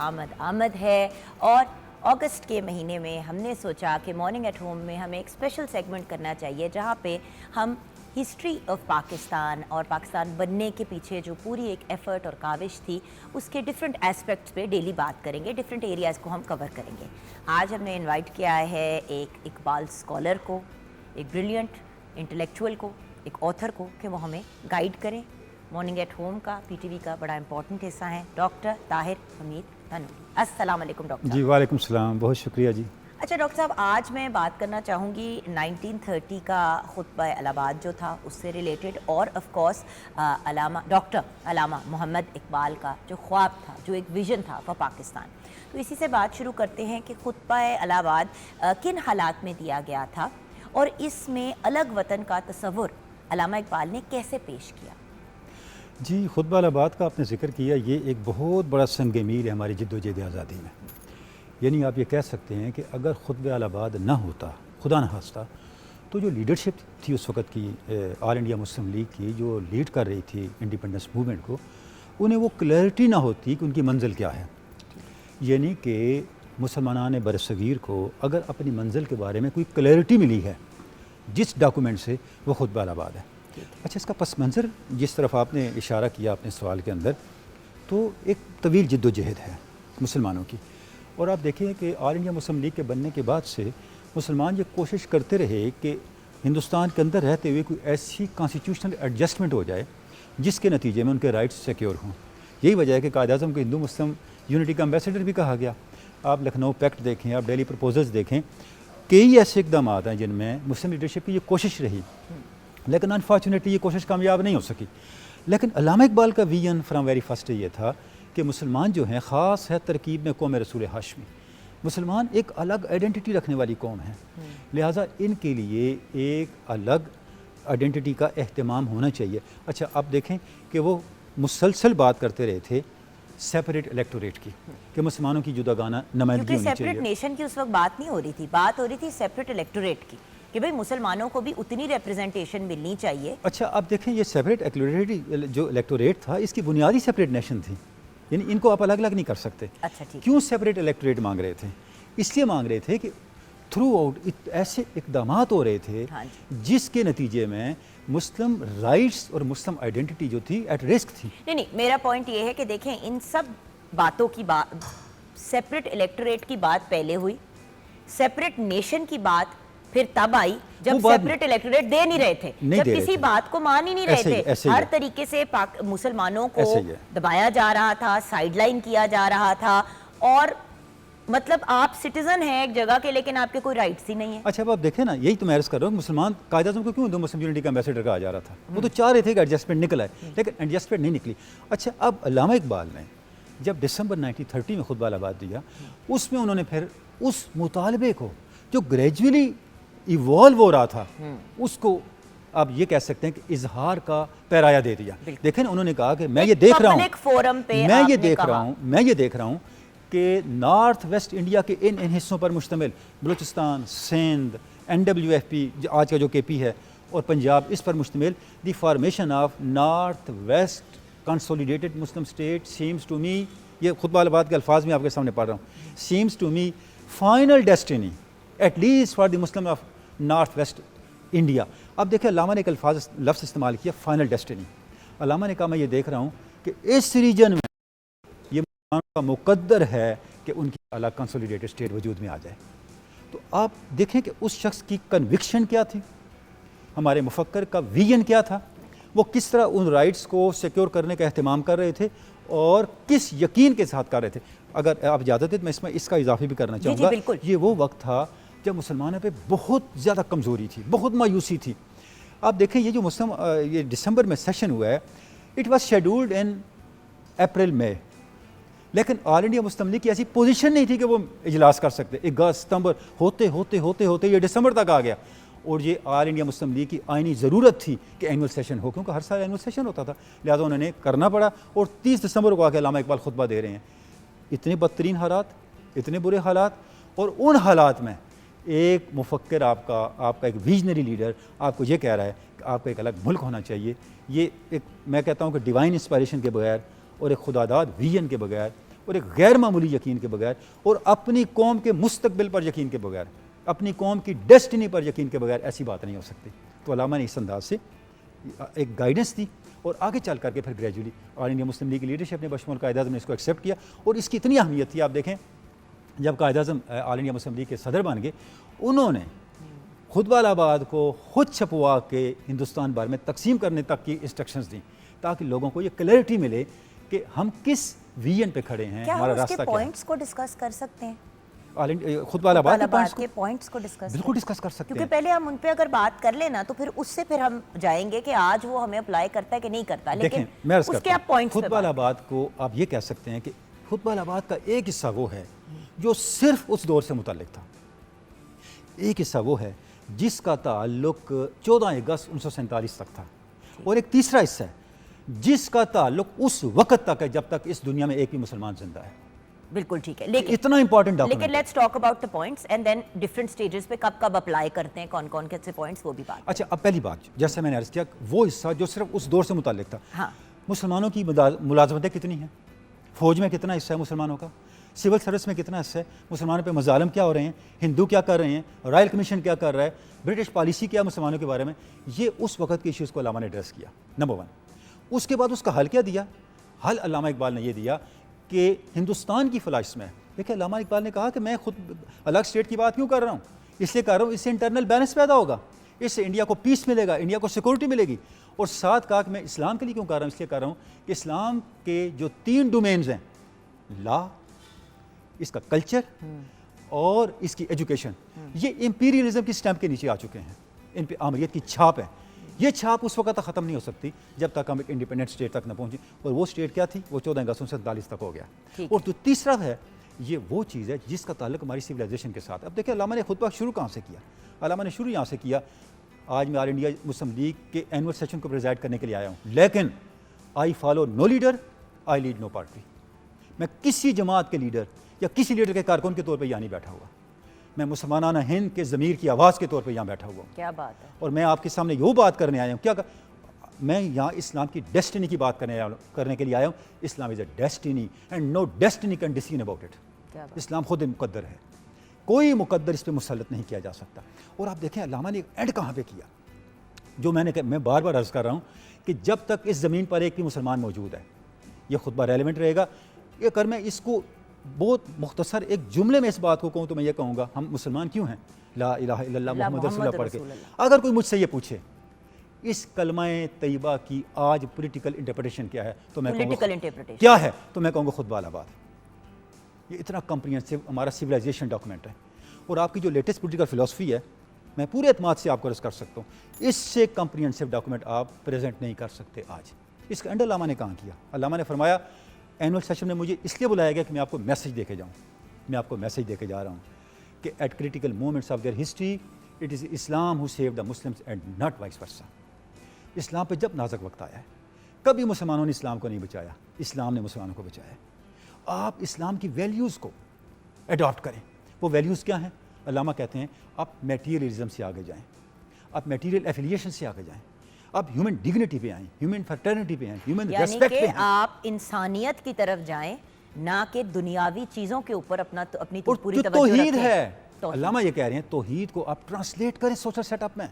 आमद है और अगस्त के महीने में हमने सोचा कि मॉर्निंग एट होम में हमें एक स्पेशल सेगमेंट करना चाहिए जहाँ पे हम हिस्ट्री ऑफ पाकिस्तान और पाकिस्तान बनने के पीछे जो पूरी एक एफ़र्ट और काविश थी उसके डिफरेंट एस्पेक्ट्स पे डेली बात करेंगे, डिफरेंट एरियाज़ को हम कवर करेंगे। आज हमने इनवाइट किया है एक इकबाल स्कॉलर को, एक ब्रिलियंट इंटेलेक्चुअल को, एक ऑथर को कि वो हमें गाइड करें। मॉर्निंग एट होम का पीटीवी का बड़ा इंपॉर्टेंट हिस्सा है डॉक्टर ताहिर हमीद तनूरी। अस्सलाम वालेकुम डॉक्टर। जी वालेकुम सलाम, बहुत शुक्रिया जी। अच्छा डॉक्टर साहब, आज मैं बात करना चाहूँगी 1930 का खुतबा इलाहाबाद जो था उससे रिलेटेड और ऑफ कोर्स डॉक्टर अलामा मोहम्मद इकबाल का जो ख्वाब था, जो एक विज़न था फॉर पाकिस्तान। तो इसी से बात शुरू करते हैं कि खुतबा इलाहाबाद किन हालात में दिया गया था और इसमें अलग वतन का तसव्वुर अलामा इकबाल ने कैसे पेश किया? जी, खुतबा इलाहाबाद का आपने जिक्र किया, ये एक बहुत बड़ा संग मील है हमारी जद्दोजहद आज़ादी में। यानी आप ये कह सकते हैं कि अगर खुतबा इलाहाबाद ना होता, खुदा न खास्ता, तो जो लीडरशिप थी उस वक़्त की ऑल इंडिया मुस्लिम लीग की, जो लीड कर रही थी इंडिपेंडेंस मूवमेंट को, उन्हें वो क्लैरिटी ना होती कि उनकी मंजिल क्या है। यानी कि मुसलमानान बरसगीर को अगर अपनी मंजिल के बारे में कोई क्लैरिटी मिली है जिस डॉक्यूमेंट से, वो खुतबा इलाहाबाद है। अच्छा, इसका पस मंज़र जिस तरफ आपने इशारा किया अपने सवाल के अंदर, तो एक तवील जद्दोजहद है मुसलमानों की। और आप देखें कि ऑल इंडिया मुस्लिम लीग के बनने के बाद से मुसलमान ये कोशिश करते रहे कि हिंदुस्तान के अंदर रहते हुए कोई ऐसी कॉन्स्टिट्यूशनल एडजस्टमेंट हो जाए जिसके नतीजे में उनके राइट्स सिक्योर हों। यही वजह है कि कायद-ए-आज़म को हिंदू मुस्लिम यूनिटी का एम्बेसडर भी कहा गया। आप लखनऊ पैक्ट देखें, आप दिल्ली प्रपोजल्स देखें, कई ऐसे इकदाम हैं जिनमें मुस्लिम लीडरशिप की ये कोशिश रही, लेकिन अनफॉर्चुनेटली ये कोशिश कामयाब नहीं हो सकी। लेकिन अल्लामा इकबाल का विजन फ्राम वेरी फर्स्ट ये था कि मुसलमान जो हैं ख़ास है तरकीब में कौम रसूल हाशमी, मुसलमान एक अलग आइडेंटिटी रखने वाली कौम है, लिहाजा इनके लिए एक अलग आइडेंटिटी का एहतमाम होना चाहिए। अच्छा, आप देखें कि वो मुसलसल बात करते रहे थे सेपरेट इलेक्टोरेट की, कि मुसलमानों की जुदागाना नुमाइंदगी होनी चाहिए। सेपरेट नेशन की उस वक्त बात नहीं हो रही थी, बात हो रही थी सेपरेट इलेक्टोरेट की, कि भाई मुसलमानों को भी उतनी रिप्रेजेंटेशन मिलनी चाहिए। अच्छा, आप देखें ये सेपरेट इलेक्टोरेट जो इलेक्टोरेट था, इसकी बुनियादी सेपरेट नेशन थी, यानी इनको आप अलग अलग नहीं कर सकते। अच्छा, ठीक। क्यों सेपरेट इलेक्टोरेट मांग रहे थे? इसलिए मांग रहे थे कि थ्रू आउट ऐसे इकदाम हो रहे थे जिसके नतीजे में मुस्लिम राइट्स और मुस्लिम आइडेंटिटी जो थी एट रिस्क थी। नहीं, मेरा पॉइंट ये है कि देखें, इन सब बातों की बात, सेपरेट इलेक्टोरेट की बात पहले हुई, सेपरेट नेशन की बात फिर तब आई जब सेपरेट इलेक्टोरेट दे नहीं रहे थे, जब किसी बात को मान ही नहीं रहे थे। हर तरीके से मुसलमानों को दबाया जा रहा था, साइडलाइन किया जा रहा था, और मतलब आप सिटीजन हैं एक जगह के, लेकिन आपके कोई राइट्स ही नहीं है। अच्छा, अब आप देखें ना, यही तो मैं अर्ज कर रहा हूँ, मुसलमान कायद-ए-आज़म को क्यों हिंदू मुस्लिम यूनिटी का एम्बेसडर कहा जा रहा था? वो तो चाह रहे थे कि एडजस्टमेंट निकला है, लेकिन एडजस्टमेंट नहीं निकली। अच्छा, अब अल्लामा इकबाल ने जब दिसंबर 1930 में खुतबा इलाहाबाद दिया, उसमें उन्होंने फिर उस मुतालबे को जो ग्रेजुअली इवॉल्व हो रहा था, उसको आप ये कह सकते हैं कि इजहार का पैराया दे दिया। देखें ना, उन्होंने कहा कि मैं ये देख रहा हूँ, मैं ये देख रहा हूँ कि नॉर्थ वेस्ट इंडिया के इन हिस्सों पर मुश्तमिल बलूचिस्तान, सिंध, NWFP आज का जो KP है, और पंजाब, इस पर मुश्तमिल the formation of north west consolidated Muslim state seems to me ये खुतबा अल-बाद के अल्फाज में आपके सामने पढ़ रहा हूँ, seems to me final destiny at least for the Muslim of north west India. अब देखिए अल्लामा ने एक अल्फाज लफ्ज़ इस्तेमाल किया फाइनल डेस्टिनी। अल्लामा ने कहा मैं ये देख रहा हूँ कि इस रीजन में ये का मुकद्दर है कि उनकी अलग कंसोलिडेटेड स्टेट वजूद में आ जाए। तो आप देखें कि उस शख्स की कन्विक्शन क्या थी, हमारे मुफक्कर का विजन क्या था, वो किस तरह उन राइट्स को सिक्योर करने का अहतमाम कर रहे थे और किस यकीन के साथ कर रहे थे। अगर आप इजाज़त दें मैं इसमें इसका इजाफी भी करना चाहूँगा। ये वो वक्त था जब मुसलमानों पे बहुत ज़्यादा कमज़ोरी थी, बहुत मायूसी थी। आप देखें ये जो मुस्लिम ये दिसंबर में सेशन हुआ है, इट वाज शेड्यूल्ड इन अप्रैल में, लेकिन ऑल इंडिया मुस्लिम लीग की ऐसी पोजीशन नहीं थी कि वो इजलास कर सकते। अगस्त सितंबर होते होते होते होते ये दिसंबर तक आ गया और ये ऑल इंडिया मुस्लिम लीग की आईनी ज़रूरत थी कि एनुअल सेशन हो, क्योंकि हर साल एनुअल सेशन होता था, लिहाजा उन्होंने करना पड़ा। और 30 दिसंबर को आके अल्लामा इकबाल खुतबा दे रहे हैं। इतने बदतरीन हालात, इतने बुरे हालात, और उन हालात में एक मुफक्किर आपका एक विजनरी लीडर आपको ये कह रहा है कि आपको एक अलग मुल्क होना चाहिए। ये एक मैं कहता हूँ कि डिवाइन इंस्पायरेशन के बगैर और एक खुदादाद विजन के बगैर और एक गैर मामूली यकीन के बगैर और अपनी कौम के मुस्तकबिल पर यकीन के बगैर, अपनी कौम की डेस्टिनी पर यकीन के बगैर ऐसी बात नहीं हो सकती। तो अल्लामा ने इस अंदाज से एक गाइडेंस दी और आगे चल करके फिर gradually all India Muslim league की लीडरशिप ने बशमूल कायद-ए-आज़म ने इसको एक्सेप्ट किया और इसकी इतनी अहमियत थी। आप देखें जब Quaid-e-Azam all India Muslim League के सदर बन गए, उन्होंने खुतबा अल-बाद को खुद छपवा के हिंदुस्तान भर में तकसीम करने तक की इंस्ट्रक्शंस दी ताकि लोगों को ये क्लैरिटी मिले कि हम किस विजन पे खड़े हैं, हमारा रास्ता क्या है। पॉइंट्स को डिस्कस कर सकते हैं, खुतबा अल-बाद के पॉइंट्स को डिस्कस बिल्कुल डिस्कस कर सकते क्योंकि हैं। पहले हम उन पे अगर बात कर लेना तो फिर उससे फिर हम जाएंगे कि आज वो हमें अप्लाई करता है कि नहीं करता, लेकिन मैं अर्ज़ उसके करता आप पॉइंट्स पे खुतबा अल-बाद को आप ये कह सकते हैं कि खुतबा अल-बाद का एक हिस्सा वो है जो सिर्फ उस दौर से मुतल्लिक था, एक हिस्सा वो है जिसका ताल्लुक 14 अगस्त 1947 तक था, और एक तीसरा हिस्सा है जिसका ताल्लुक उस वक्त तक है जब तक इस दुनिया में एक भी मुसलमान जिंदा है। बिल्कुल ठीक है, लेकिन इतना इंपॉर्टेंट डॉक्यूमेंट। लेकिन let's talk about the points and then different stages पे कब कब अप्लाई करते हैं, कौन कौन से पॉइंट्स, वो भी बात। अच्छा, अब पहली बात जैसे मैंने अर्ज़ किया, वो हिस्सा जो सिर्फ उस दौर से मुताल्लिक था। हाँ। मुसलमानों की मुलाजमतें कितनी हैं, फ़ौज में कितना हिस्सा है मुसलमानों का, सिविल सर्विस में कितना हिस्सा है, मुसलमानों पे मजालिम क्या हो रहे हैं, हिंदू क्या कर रहे हैं, रॉयल कमीशन क्या कर रहा है, ब्रिटिश पॉलिसी क्या मुसलमानों के बारे में, ये उस वक्त के इश्यूज़ को अल्लामा ने एड्रेस किया, नंबर 1। उसके बाद उसका हल क्या दिया, हल अल्लामा इकबाल ने ये दिया कि हिंदुस्तान की फलाह में, देखिए अल्लामा इकबाल ने कहा कि मैं खुद अलग स्टेट की बात क्यों कर रहा हूँ, इसलिए कर रहा हूँ इससे इंटरनल बैलेंस पैदा होगा, इससे इंडिया को पीस मिलेगा, इंडिया को सिक्योरिटी मिलेगी। और साथ कहा कि मैं इस्लाम के लिए क्यों कर रहा हूँ, इसलिए कर रहा हूँ कि इस्लाम के जो 3 डोमेन्स हैं, लॉ, इसका कल्चर और इसकी एजुकेशन, ये इंपीरियलिज्म की स्टैम्प के नीचे आ चुके हैं, इन पे आमरीत की छाप है। ये छाप उस वक्त तक ख़त्म नहीं हो सकती जब तक हम एक इंडिपेंडेंट स्टेट तक न पहुँचे, और वो स्टेट क्या थी, वो 14 अगस्त 1947 तक हो गया। और जो तीसरा है, ये वो चीज़ है जिसका ताल्लुक हमारी सिविलाइजेशन के साथ। अब देखिए अल्लामा ने खुतबा शुरू कहाँ से किया, अल्लामा ने शुरू यहाँ से किया, आज मैं ऑल इंडिया मुस्लिम लीग के एनुअल सेशन को प्रेजाइड करने के लिए आया हूँ, लेकिन I follow no leader, I lead no party. मैं किसी जमात के लीडर या किसी लीडर के कारकुन के तौर पर यहाँ नहीं बैठा हुआ, मैं मुसलमाना हिंद के ज़मीर की आवाज़ के तौर पर यहाँ बैठा हुआ हूँ। क्या बात है। और मैं आपके सामने यो बात करने आया हूँ, मैं यहाँ इस्लाम की डेस्टिनी की बात करने के लिए आया हूँ। Islam is a destiny and no destiny can decide about it. इस्लाम खुद मुकद्दर है, कोई मुकद्दर इस पर मुसल्लत नहीं किया जा सकता। और आप देखें अल्लामा ने एंड कहाँ पे किया, जो मैं बार बार अर्ज़ कर रहा हूँ कि जब तक इस ज़मीन पर एक भी मुसलमान मौजूद है, ये खुतबा रेलेवेंट रहेगा। ये अगर मैं इसको बहुत मुख्तसर एक जुमले में इस बात को कहूँ तो मैं ये कहूँगा, हम मुसलमान क्यों हैं, ला इलाहा इल्लल्लाह मुहम्मद रसूलुल्लाह पढ़ के। अगर कोई मुझसे ये पूछे इस कलमाए तैयबा की आज पॉलिटिकल इंटरप्रिटेशन क्या है, तो मैं कहूँगा क्या है, तो मैं कहूँगा खुतबा अल-बाद। ये इतना कम्प्रिहेंसिव हमारा सिविलाइजेशन डॉक्यूमेंट है, और आपकी जो लेटेस्ट पॉलिटिकल फिलॉसफी है, मैं पूरे एतमाद से आपको अर्ज़ कर सकता हूँ, इससे कम्प्रिहेंसिव डॉक्यूमेंट आप प्रेजेंट नहीं कर सकते आज। इसका एंड अल्लामा ने कहाँ किया, अल्लामा ने फरमाया एनुअल सेशन में मुझे इसलिए बुलाया गया कि मैं आपको मैसेज दे के जाऊँ। मैं आपको मैसेज दे के जा रहा हूँ कि at critical moments of their history it is Islam who save the Muslims and not vice versa. इस्लाम पे जब नाजुक वक्त आया है, कभी मुसलमानों ने इस्लाम को नहीं बचाया, इस्लाम ने मुसलमानों को बचाया। आप इस्लाम की वैल्यूज़ को अडॉप्ट करें। वो वैल्यूज़ क्या हैं, अल्लामा कहते हैं आप मटीरियलिज्म से आगे जाएँ, आप मटीरियल एफिलिएशन से आगे जाएँ, आप ह्यूमन डिग्निटी पे आएँ, ह्यूमन फ्रेटर्निटी पे आएँ, ह्यूमन रेस्पेक्ट पे आएँ। आप इंसानियत की तरफ जाएं, ना कि दुनियावी चीज़ों के ऊपर अपनी और पूरी जो तवज्जो तौहीद रखें। है, तौहीद। अल्लामा ये कह रहे हैं तौहीद को आप ट्रांसलेट करें सोशल सेटअप में।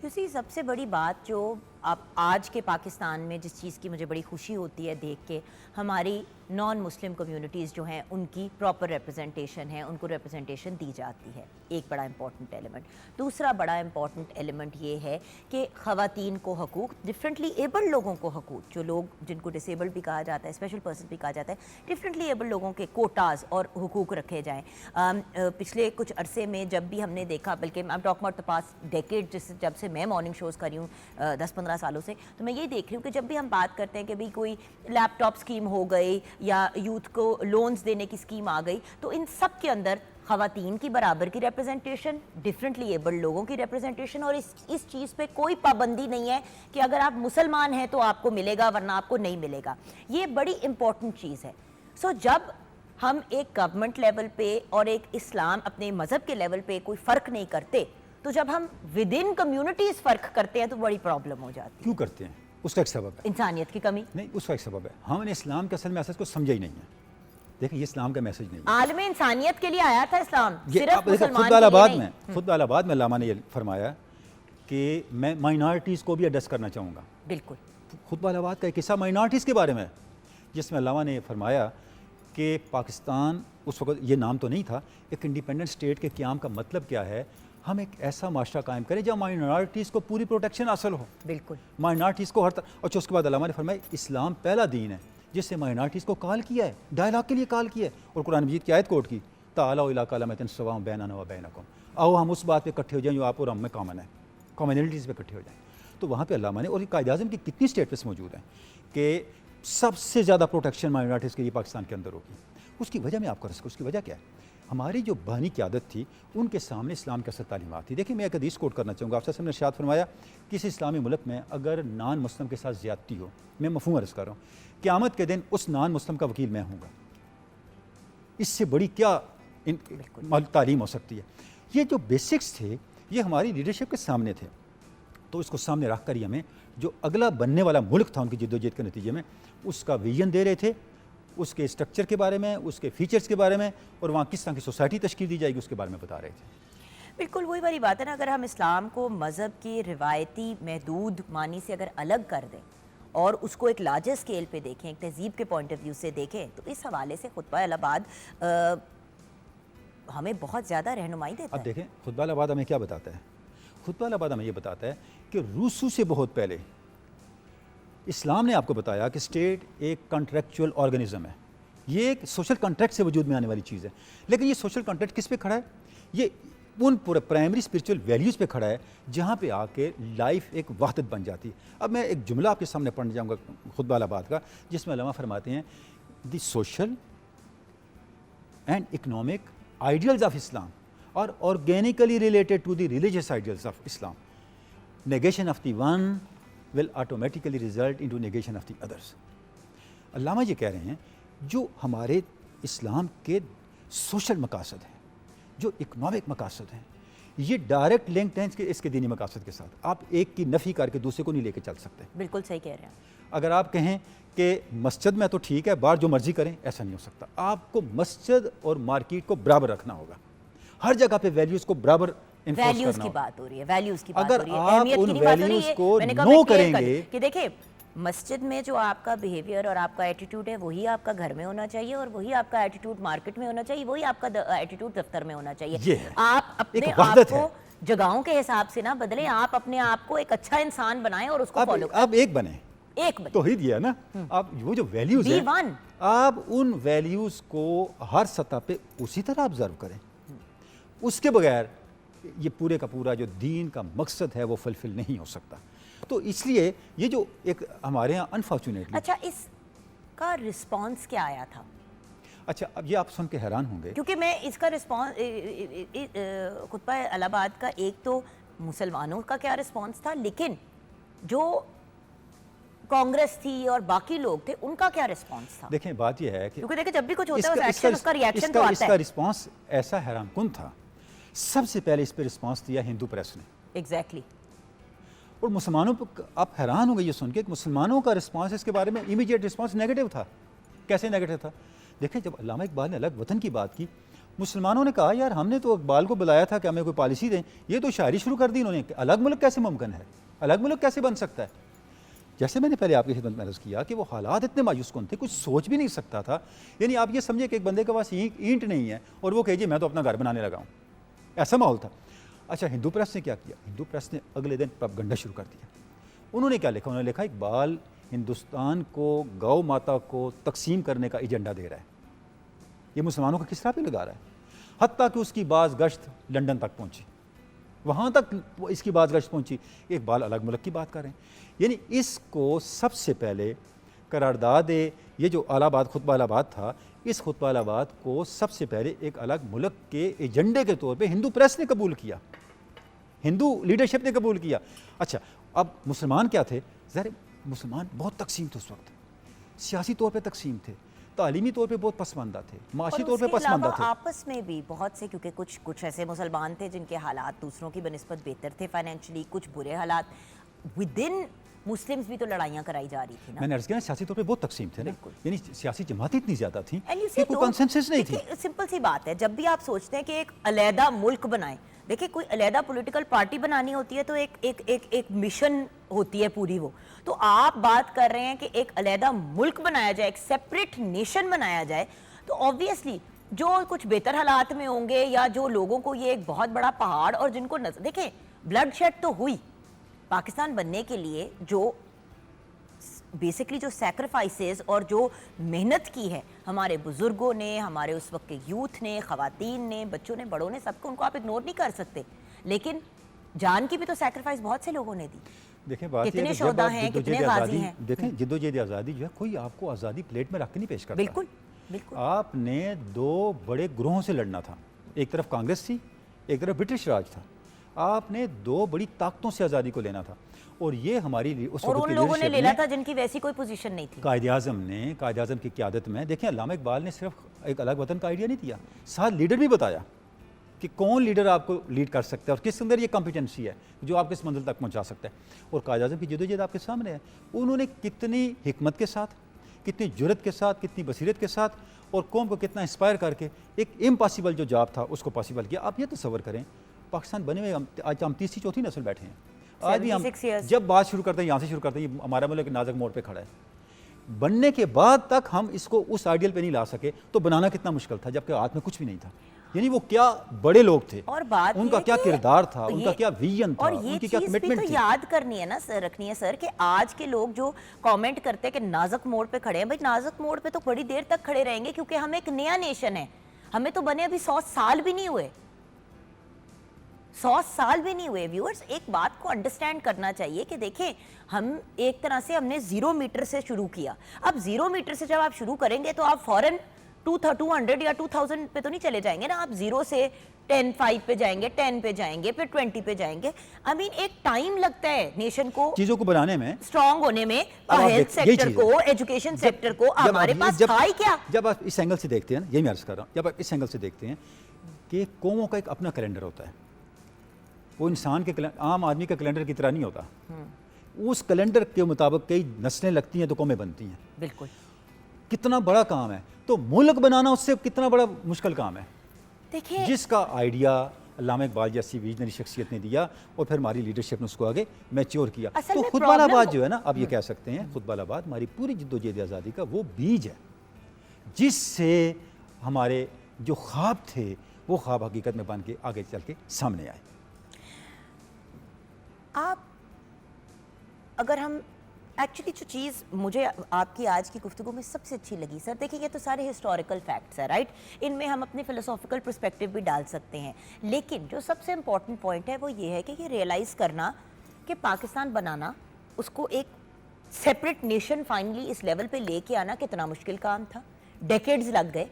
यूसी सबसे बड़ी बात जो आप आज के पाकिस्तान में जिस चीज़ की मुझे बड़ी खुशी होती है देख के, हमारी नॉन मुस्लिम कम्युनिटीज़ जो हैं उनकी प्रॉपर रिप्रेजेंटेशन है, उनको रिप्रेजेंटेशन दी जाती है, एक बड़ा इंपॉर्टेंट एलिमेंट। दूसरा बड़ा इंपॉर्टेंट एलिमेंट ये है कि ख़वातीन को हकूक़, डिफरेंटली एबल्ड लोगों को हकूक़, जो लोग जिनको डिसेबल्ड भी कहा जाता है, स्पेशल पर्सन भी कहा जाता है, डिफरेंटली एबल्ड लोगों के कोटाज और हुकूक़ रखे जाएँ। पिछले कुछ अरसे में जब भी हमने देखा, बल्कि I am talking about the past decade, जब से मैं मॉर्निंग शोज़ कर रही हूँ 10-15 सालों से, तो मैं ये देख रही हूँ कि जब भी हम बात करते हैं कि भाई कोई लैपटॉप स्कीम हो गई या यूथ को लोन्स देने की स्कीम आ गई, तो इन सब के अंदर ख़वातीन की बराबर की रिप्रेजेंटेशन, डिफरेंटली एबल्ड लोगों की रिप्रेजेंटेशन, और इस चीज़ पे कोई पाबंदी नहीं है कि अगर आप मुसलमान हैं तो आपको मिलेगा वरना आपको नहीं मिलेगा। ये बड़ी इंपॉर्टेंट चीज़ है। सो जब हम एक गवर्नमेंट लेवल पे और एक इस्लाम अपने मज़हब के लेवल पे कोई फ़र्क नहीं करते, तो जब हम विद इन कम्युनिटीज़ फ़र्क करते हैं तो बड़ी प्रॉब्लम हो जाती है। क्यों करते हैं? उसका एक सबब है, इंसानियत की कमी। नहीं उसका एक सबब है, हमने इस्लाम के असल मैसेज को समझा ही नहीं है। देखिए ये इस्लाम का मैसेज नहीं है। आलम इंसानियत के लिए आया था इस्लाम, ये सिर्फ आप देखिए मुसलमान के लिए नहीं। खुद अलाहाबाद में अल्लामा ने ये फरमाया कि मैं माइनॉरिटीज़ को भी एड्रेस करना चाहूँगा। बिल्कुल। खुद अलाहाबाद का एक किस्सा माइनॉरिटीज़ के बारे में, जिसमें अल्लामा ने फरमाया कि पाकिस्तान उस वक्त ये नाम तो नहीं था, एक इंडिपेंडेंट स्टेट के क़याम का मतलब क्या है, हम एक ऐसा माशरा कायम करें जहाँ माइनॉरिटीज़ को पूरी प्रोटेक्शन हासिल हो। बिल्कुल। माइनॉरिटीज़ को हर तरह, और उसके बाद अल्लामा ने फरमाया इस्लाम पहला दीन है जिससे माइनॉरिटीज़ को कॉल किया है, डायलॉग के लिए कॉल किया है, और कुरान मजीद की आयत कोट की, ताला इला कलमतिन सवाअ बैनना व बैनकुम, आओ हम उस बात पे इकट्ठे हो जाएं जो आप और हम में कॉमन है, कॉमनलिटीज़ पे इकट्ठे हो जाएं। तो वहाँ पे अल्लामा ने, और कायदे आज़म की कितनी स्टेटमेंट्स मौजूद हैं कि सबसे ज़्यादा प्रोटेक्शन माइनॉरिटीज़ के लिए पाकिस्तान के अंदर होगी। उसकी वजह मैं आपको रखूँ, उसकी वजह क्या है, हमारी जो बानी क़यादत थी उनके सामने इस्लाम की असर तालीमात थी। देखिए मैं एक हदीस कोट करना चाहूँगा, आपसे हमने इरशाद फरमाया किसी इस्लामी मुल्क में अगर नान मुस्लिम के साथ ज़्यादती हो, मैं मफ़हूम अर्ज़ कर रहा हूँ, क़यामत के दिन उस नान मुस्लिम का वकील मैं हूँगा। इससे बड़ी क्या तालीम हो सकती है। ये जो बेसिक्स थे ये हमारी लीडरशिप के सामने थे, तो इसको सामने रख कर ही हमें जो अगला बनने वाला मुल्क था उनकी जद्दोजहद के नतीजे में उसका विजन दे रहे थे, उसके स्ट्रक्चर के बारे में, उसके फीचर्स के बारे में, और वहाँ किस तरह की सोसाइटी तश्कील दी जाएगी उसके बारे में बता रहे थे। बिल्कुल वही वाली बात है ना, अगर हम इस्लाम को मज़हब की रिवायती महदूद मानी से अगर अलग कर दें और उसको एक लार्जर स्केल पे देखें, एक तहजीब के पॉइंट ऑफ व्यू से देखें, तो इस हवाले से खुतबा अलाहाबाद हमें बहुत ज़्यादा रहनुमाई देता अब है। देखें खुतबा अलाहाबाद हमें क्या बताता है, खुतबा अलाहाबाद हमें ये बताता है कि रूसू से बहुत पहले इस्लाम ने आपको बताया कि स्टेट एक कॉन्ट्रेक्चुअल ऑर्गेनिज्म है, ये एक सोशल कॉन्ट्रैक्ट से वजूद में आने वाली चीज़ है। लेकिन ये सोशल कॉन्ट्रैक्ट किस पे खड़ा है, ये उन पूरे प्राइमरी स्पिरिचुअल वैल्यूज़ पे खड़ा है जहाँ पे आके लाइफ एक वहदत बन जाती है। अब मैं एक जुमला आपके सामने पढ़ने जाऊँगा खुतबा अलाहाबाद का, जिसमें अल्लामा फरमाते हैं the social and economic ideals of Islam are organically related to the religious ideals of Islam, negation of the one will automatically result into negation of the others। अल्लामा ये कह रहे हैं जो हमारे इस्लाम के सोशल मकासद हैं, जो इकनॉमिक मकासद हैं, ये डायरेक्ट लिंक्ड हैं इसके दीनी मकासद के साथ। आप एक की नफ़ी करके दूसरे को नहीं लेके चल सकते। बिल्कुल सही कह रहे हैं। अगर आप कहें कि मस्जिद में तो ठीक है, बाहर जो मर्जी करें, ऐसा नहीं हो सकता। आपको मस्जिद और मार्केट को बराबर रखना होगा, हर जगह पे वैल्यूज़ को बराबर वैल्यूज की बात हो रही है, वैल्यूज की बात हो रही है, अगर अहमियत आप की उन नहीं बात हो रही वैल्यूज है। को मैंने कहा नो मैं clear कर करेंगे दूं कि देखिए मस्जिद में जो आपका बिहेवियर और आपका एटीट्यूड है वही आपका घर में होना चाहिए, और वही आपका एटीट्यूड मार्केट में होना चाहिए, वही आपका एटीट्यूड दफ्तर में होना ये चाहिए। है। आप अपने एक आप वहदत को है। जगहों के हिसाब से ना बदलें, आप अपने आप को एक अच्छा इंसान बनाएं और उसको फॉलो करें। आप एक बने, एक बने, तो ही दिया ना। आप वो जो वैल्यूज Be हैं, one। आप उन वैल्यूज को हर सतह पे उसी तरह ऑब्जर्व करें। उसके बगैर ये पूरे का पूरा जो दीन का मकसद है वो फुलफिल नहीं हो सकता। तो इसलिए ये जो एक हमारे यहाँ अनफॉर्चुनेटली, अच्छा इसका रिस्पॉन्स क्या आया था? अच्छा अब ये आप सुन के हैरान होंगे, क्योंकि मैं इसका रिस्पॉन्स खुतबा अलाहाबाद का एक तो मुसलमानों का क्या रिस्पॉन्स था, लेकिन जो कांग्रेस थी और बाकी लोग थे उनका क्या रिस्पॉन्स था? देखें बात ये है कि क्योंकि देखिए जब भी कुछ होता है उसका रिएक्शन तो आता इसका है। रिस्पॉन्स ऐसा हैरानकुन था। सबसे पहले इस पे रिस्पॉन्स दिया हिंदू प्रेस ने, एग्जैक्टली। और मुसलमानों पर आप हैरान हो गए ये सुन के कि मुसलमानों का रिस्पांस इसके बारे में इमीडिएट रिस्पांस नेगेटिव था। कैसे नेगेटिव था? देखें, जब अल्लामा इकबाल ने अलग वतन की बात की, मुसलमानों ने कहा यार हमने तो इकबाल को बुलाया था कि हमें कोई पॉलिसी दें, ये तो शायरी शुरू कर दी इन्होंने, अलग मुल्क कैसे मुमकिन है, अलग मुल्क कैसे बन सकता है। जैसे मैंने पहले आपकी खिदमत में अर्ज़ किया कि वो हालात इतने मायूस कौन थे, कुछ सोच भी नहीं सकता था। यानी आप ये समझे कि एक बंदे के पास ईंट नहीं है और वो कहे जी मैं तो अपना घर बनाने लगा हूँ, ऐसा माहौल था। अच्छा, हिंदू प्रेस ने क्या किया, हिंदू प्रेस ने अगले दिन प्रोपेगेंडा शुरू कर दिया। उन्होंने क्या लिखा, उन्होंने लिखा इकबाल हिंदुस्तान को गौ माता को तकसीम करने का एजेंडा दे रहा है, ये मुसलमानों को किस तरह पे लगा रहा है। हत्ता कि उसकी बाज़ गश्त लंदन तक पहुँची, वहाँ तक इसकी बात गश्त पहुँची, इकबाल अलग मुल्क की बात कर रहे हैं। यानी इसको सबसे पहले करारदाद, ये जो अलाहाबाद खुतबा अलाहाबाद था, इस खुतबा अलाहाबाद को सबसे पहले एक अलग मुल्क के एजेंडे के तौर पे हिंदू प्रेस ने कबूल किया, हिंदू लीडरशिप ने कबूल किया। अच्छा, अब मुसलमान क्या थे, ज़ाहिर मुसलमान बहुत तकसीम थे उस वक्त, सियासी तौर पे तकसीम थे, तालीमी तौर पे बहुत पसमानदा थे, माशी तौर पे पसमानदा थे। आपस में भी बहुत से, क्योंकि कुछ ऐसे मुसलमान थे जिनके हालात दूसरों की बनिस्बत बेहतर थे फाइनेंशियली, कुछ बुरे हालात, विद इन मुस्लिम्स भी तो लड़ाइयाँ कराई जा रही थी ना। मैंने अर्ज़ किया सियासी तौर पे बहुत तकसीम थे ना, यानी सियासी जमातें इतनी ज़्यादा थी And you कि see, कोई कंसेंसस नहीं थी। सिंपल सी बात है, जब भी आप सोचते हैं कि एक अलहदा मुल्क बनाएं, देखिए कोई अलहदा पॉलिटिकल पार्टी बनानी होती है तो एक मिशन होती है पूरी वो, तो आप बात कर रहे हैं कि एक अलहदा मुल्क बनाया जाए, एक सेपरेट नेशन बनाया जाए, तो ऑब्वियसली जो कुछ बेहतर हालात में होंगे या जो लोगों को ये एक बहुत बड़ा पहाड़ और जिनको देखें ब्लड शेड तो हुई पाकिस्तान बनने के लिए, जो बेसिकली जो सैक्रिफाइसेस और जो मेहनत की है हमारे बुजुर्गों ने, हमारे उस वक्त के यूथ ने, ख़वातीन ने, बच्चों ने, बड़ों ने, सबको, उनको आप इग्नोर नहीं कर सकते, लेकिन जान की भी तो सैक्रिफाइस बहुत से लोगों ने दी। देखें बात कितने ये है कि शोहदा जब आप हैं, कितने गाजी हैं। देखें जिद्दोजहद आज़ादी जो है, कोई आपको आज़ादी प्लेट में रख के नहीं पेश करता। बिल्कुल बिल्कुल। आपने दो बड़े ग्रोहों से लड़ना था, एक तरफ कांग्रेस थी, एक तरफ ब्रिटिश राज था। आपने दो बड़ी ताकतों से आज़ादी को लेना था, और ये हमारी उस और वक्त उन की लोगों ने लीडरशिप लेना था जिनकी वैसी कोई पोजीशन नहीं थी। कायद आज़म की क़यादत में, देखिए अल्लामा इकबाल ने सिर्फ एक अलग वतन का आइडिया नहीं दिया, साथ लीडर भी बताया कि कौन लीडर आपको लीड कर सकता है और किस अंदर ये कॉम्पिटेंसी है जो आपको इस मंजिल तक पहुंचा सकता है। और कायद आज़म की जदोजहद आपके सामने है, उन्होंने कितनी हिकमत के साथ, कितनी जुर्रत के साथ, कितनी बसीरत के साथ और कौम को कितना इंस्पायर करके एक इम्पॉसिबल जो जॉब था उसको पॉसिबल किया। आप ये तस्वर करें, पाकिस्तान बने हुए आज हम तीसरी चौथी नस्ल बैठे हैं, आज भी हम 76 years। जब बात शुरू करते हैं यहाँ से शुरू करते हैं, हमारा मुल्क नाजुक मोड़ पे खड़ा है, बनने के बाद तक हम इसको उस आइडियल पे नहीं ला सके, तो बनाना कितना मुश्किल था, जबकि हाथ में कुछ भी नहीं था। यानी वो क्या बड़े लोग थे, और बात उनका क्या किरदार था, उनका क्या विजन था, और ये उनकी क्या चीज़ भी कमिटमेंट तो थी। याद करनी है ना सर, रखनी है सर, कि आज के लोग जो कमेंट करते हैं कि नाजुक मोड़ पे खड़े हैं, भाई नाजुक मोड़ पे तो बड़ी देर तक खड़े रहेंगे, क्योंकि हम एक नया नेशन है, हमें तो बने अभी 100 साल भी नहीं हुए, 100 साल भी नहीं हुए। व्यूअर्स, एक बात को अंडरस्टैंड करना चाहिए कि देखें, हम एक तरह से हमने 0 मीटर से शुरू किया। अब 0 मीटर से जब आप शुरू करेंगे तो आप फौरन 200 या 2000 पे तो नहीं चले जाएंगे ना, आप 0 से 5 पे जाएंगे, 10 पे जाएंगे, फिर 20 पे जाएंगे। आई मीन एक टाइम लगता है नेशन को चीज़ों को बनाने में, स्ट्रांग होने में, अब आप हेल्थ यही सेक्टर चीज़ है। को, एजुकेशन सेक्टर को, हमारे पास था ही क्या। जब आप इस एंगल से देखते हैं ना, यही मैं अर्ज़ कर रहा हूँ, जब आप इस एंगल से देखते हैं कि कौमों का एक अपना कैलेंडर होता है, वो इंसान के आम आदमी का कैलेंडर की तरह नहीं होता, उस कैलेंडर के मुताबिक कई नस्लें लगती हैं तो कौमें बनती हैं। बिल्कुल, कितना बड़ा काम है, तो मुल्क बनाना उससे कितना बड़ा मुश्किल काम है, देखिए जिसका आइडिया अल्लामा इकबाल जैसी विजनरी शख्सियत ने दिया और फिर हमारी लीडरशिप ने उसको आगे मैच्योर किया। असल तो में खुतबा अलाहाबाद प्रॉब्लम जो है ना, आप ये कह सकते हैं खुतबा अलाहाबाद हमारी पूरी जिद्दोजहद आज़ादी का वो बीज है, जिससे हमारे जो ख्वाब थे वो ख्वाब हकीकत में बन के आगे चल के सामने आए। आप अगर हम एक्चुअली जो चीज़ मुझे आपकी आज की गुफ्तगू में सबसे अच्छी लगी सर, देखिए ये तो सारे हिस्टोरिकल फैक्ट्स हैं, राइट, इनमें हम अपने फिलोसॉफिकल पर्सपेक्टिव भी डाल सकते हैं, लेकिन जो सबसे इम्पॉर्टेंट पॉइंट है वो ये है कि ये रियलाइज़ करना कि पाकिस्तान बनाना, उसको एक सेपरेट नेशन फाइनली इस लेवल पे लेके आना कितना मुश्किल काम था, डेकेड्स लग गए,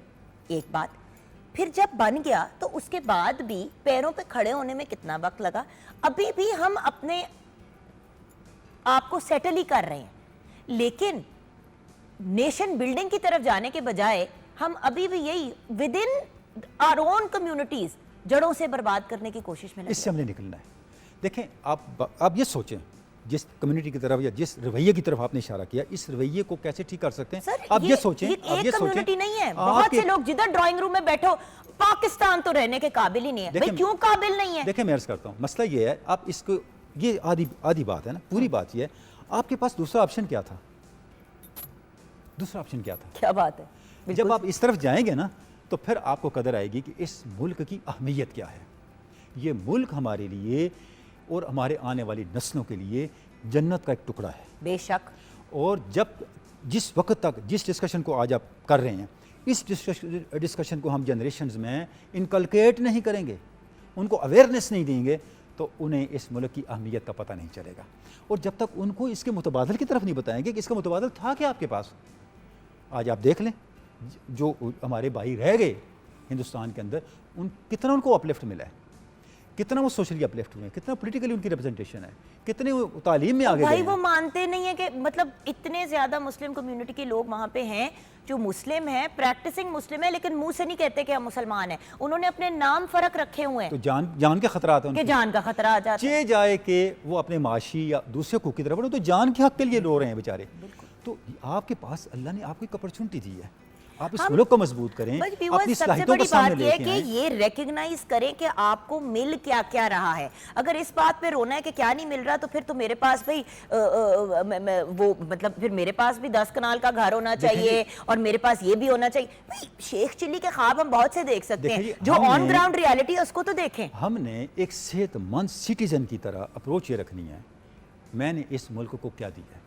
एक बात। फिर जब बन गया तो उसके बाद भी पैरों पे खड़े होने में कितना वक्त लगा, अभी भी हम अपने आपको सेटल ही कर रहे हैं, लेकिन नेशन बिल्डिंग की तरफ जाने के बजाय हम अभी भी यही within our own communities जड़ों से बर्बाद करने की कोशिश में लगे। इससे हमने निकलना है। देखें, आप ये सोचें जिस कम्युनिटी की तरफ या जिस रवैये की तरफ आपने इशारा किया, इस रवैये को कैसे ठीक कर सकते हैं? सर आप ये सोचें, ये आप एक ये सोचें, कम्युनिटी नहीं है, बहुत आपके- से लोग जिधर ड्राइंग रूम में बैठो, पाकिस्तान तो रहने के काबिल ही नहीं है। भाई देखिए- क्यों काबिल नहीं है? देखिए मैं अर्ज करता हूँ, मसला ये है, आप इसको, ये आधी बात है ना, पूरी बात ये है, आपके पास दूसरा ऑप्शन क्या था? दूसरा ऑप्शन क्या था? क्या बात है, जब बिल्कुल। आप इस तरफ जाएंगे ना, तो फिर आपको कदर आएगी कि इस मुल्क की अहमियत क्या है। ये मुल्क हमारे लिए और हमारे आने वाली नस्लों के लिए जन्नत का एक टुकड़ा है। बेशक। और जब जिस वक्त तक जिस डिस्कशन को आज आप कर रहे हैं, इस डिस्कशन को हम जनरेशन्स में इनकलकेट नहीं करेंगे, उनको अवेयरनेस नहीं देंगे, तो उन्हें इस मुल्क की अहमियत का पता नहीं चलेगा। और जब तक उनको इसके मुतबादल की तरफ नहीं बताएंगे कि इसका मुतबादल था क्या आपके पास, आज आप देख लें जो हमारे भाई रह गए हिंदुस्तान के अंदर, कितना उनको अपलिफ्ट मिला है, कितना वो सोशली अपलिफ्ट हुए हैं, कितना पॉलिटिकली उनकी रिप्रेजेंटेशन है, कितने वो तालीम में आगे भाई गए वो हैं। मानते नहीं है कि मतलब इतने ज्यादा मुस्लिम कम्युनिटी के लोग वहां पे हैं जो मुस्लिम है, प्रैक्टिसिंग मुस्लिम है, लेकिन मुंह से नहीं कहते कि हम मुसलमान हैं। उन्होंने अपने नाम फर्क रखे हुए तो हैं जान के खतरात हैं कि उनके। जान का खतरा आ जाता है। चे जाए कि वो अपने माशी या दूसरे को की तरफ बढ़ो, तो जान के हक के लिए रो रहे हैं बेचारे। तो आपके पास अल्लाह ने आपको एक अपॉर्चुनिटी दी है, आप इस मुल्क को मजबूत करें, बस अपनी व्यूअर्स, सबसे सलाहियतों को बड़ी सामने बात यह है लेके कि आएं। ये रिकग्नाइज करें कि आपको मिल क्या क्या रहा है। अगर इस बात पे रोना है कि क्या नहीं मिल रहा, तो फिर तो मेरे पास भाई वो मतलब फिर मेरे पास भी 10 कनाल का घर होना चाहिए और मेरे पास ये भी होना चाहिए। भाई शेख चिल्ली के ख्वाब हम बहुत से देख सकते हैं, जो ऑन ग्राउंड रियलिटी है उसको तो देखें। हमने एक सेहतमंद सिटीजन की तरह अप्रोच ये रखनी है, मैंने इस मुल्क को क्या दिया है,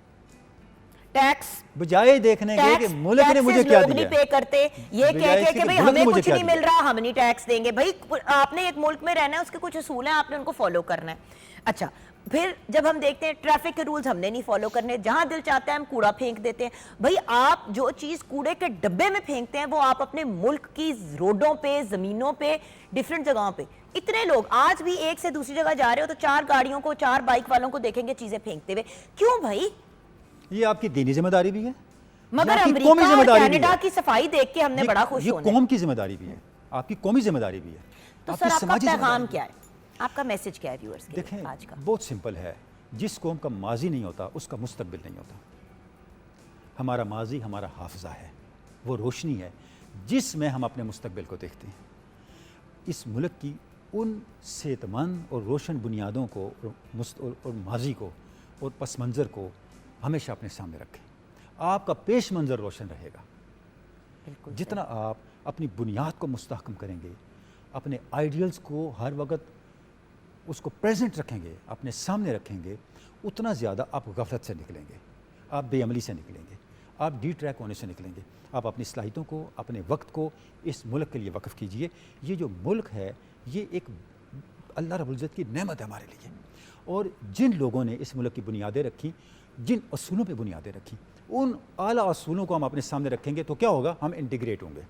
टैक्स बजाय देखने के कि मुल्क ने मुझे क्या लोग नहीं दिया पे करते, ये बजाय कह के इसके कि भाई मुल्क ने हमें मुझे कुछ क्या नहीं दिया। मिल रहा, हम नहीं टैक्स देंगे। भाई आपने एक मुल्क में रहना है, उसके कुछ असूल हैं, आपने उनको फॉलो करना है। अच्छा, फिर जब हम देखते हैं ट्रैफिक के रूल्स हमने नहीं फॉलो करने, जहां दिल चाहता है हम कूड़ा फेंक देते हैं। भाई आप जो चीज कूड़े के डब्बे में फेंकते हैं वो आप अपने मुल्क की रोडों पे, जमीनों पे, डिफरेंट जगहों पे, इतने लोग आज भी एक से दूसरी जगह जा रहे हो तो 4 गाड़ियों को, 4 बाइक वालों को देखेंगे चीजें फेंकते हुए। क्यों भाई? ये आपकी दीनी जिम्मेदारी भी है, मगर ये आपकी अमेरिका कौमी और जिम्मेदारी भी कनाडा है। की सफाई देख के हमने बड़ा खुश ये होना है। कौम की जिम्मेदारी भी है, आपकी कौमी जिम्मेदारी भी है। तो आपकी सर आपका समाजी पैगाम जिम्मेदारी क्या है, आपका मैसेज क्या है व्यूअर्स के लिए देखें, आज का? बहुत सिंपल है, जिस कौम का माजी नहीं होता उसका मुस्तकबिल नहीं होता। हमारा माजी हमारा हाफजा है, वो रोशनी है जिसमें हम अपने मुस्तकबिल को देखते हैं। इस मुल्क की उन सेहतमंद और रोशन बुनियादों को और माजी को और पस मंज़र को हमेशा अपने सामने रखें, आपका पेश मंज़र रोशन रहेगा। बिल्कुल जितना आप अपनी बुनियाद को मुस्तहकम करेंगे, अपने आइडियल्स को हर वक्त उसको प्रेजेंट रखेंगे, अपने सामने रखेंगे, उतना ज़्यादा आप गफलत से निकलेंगे, आप बेअमली से निकलेंगे, आप डी ट्रैक होने से निकलेंगे। आप अपनी सलाहियतों को, अपने वक्त को इस मुल्क के लिए वक्फ़ कीजिए। ये जो मुल्क है ये एक अल्लाह रब्बुल इज़्ज़त की नेमत है हमारे लिए, और जिन लोगों ने इस मुल्क की बुनियादें रखी, जिन असूलों पे बुनियादें रखी, उन आला असूलों को हम अपने सामने रखेंगे तो क्या होगा, हम इंटीग्रेट होंगे,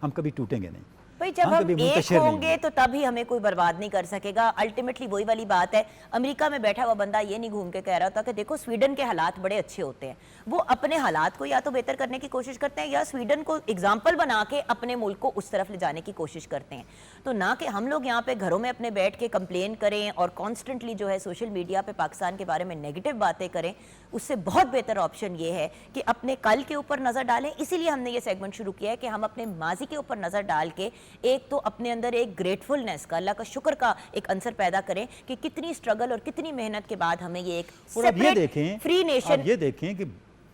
हम कभी टूटेंगे नहीं। भाई जब हम हम कभी एक मुंतशिर नहीं होंगे तो तभी हमें कोई बर्बाद नहीं कर सकेगा। अल्टीमेटली वही वाली बात है, अमेरिका में बैठा हुआ बंदा ये नहीं घूम के कह रहा था कि देखो स्वीडन के हालात बड़े अच्छे होते हैं। वो अपने हालात को या तो बेहतर करने की कोशिश करते हैं या स्वीडन को एग्जाम्पल बना के अपने मुल्क को उस तरफ ले जाने की कोशिश करते हैं। तो ना कि हम लोग यहाँ पे घरों में अपने बैठ के कंप्लेन करें और कॉन्स्टेंटली जो है सोशल मीडिया पे पाकिस्तान के बारे में नेगेटिव बातें करें। उससे बहुत बेहतर ऑप्शन ये है कि अपने कल के ऊपर नज़र डालें। इसीलिए हमने ये सेगमेंट शुरू किया है कि हम अपने माजी के ऊपर नज़र डाल के एक तो अपने अंदर एक ग्रेटफुलनेस का, अल्लाह का शुक्र का एक अंसर पैदा करें कि कितनी स्ट्रगल और कितनी मेहनत के बाद हमें ये एक और अब ये सेपरेट देखें, फ्री नेशन। आप ये देखें कि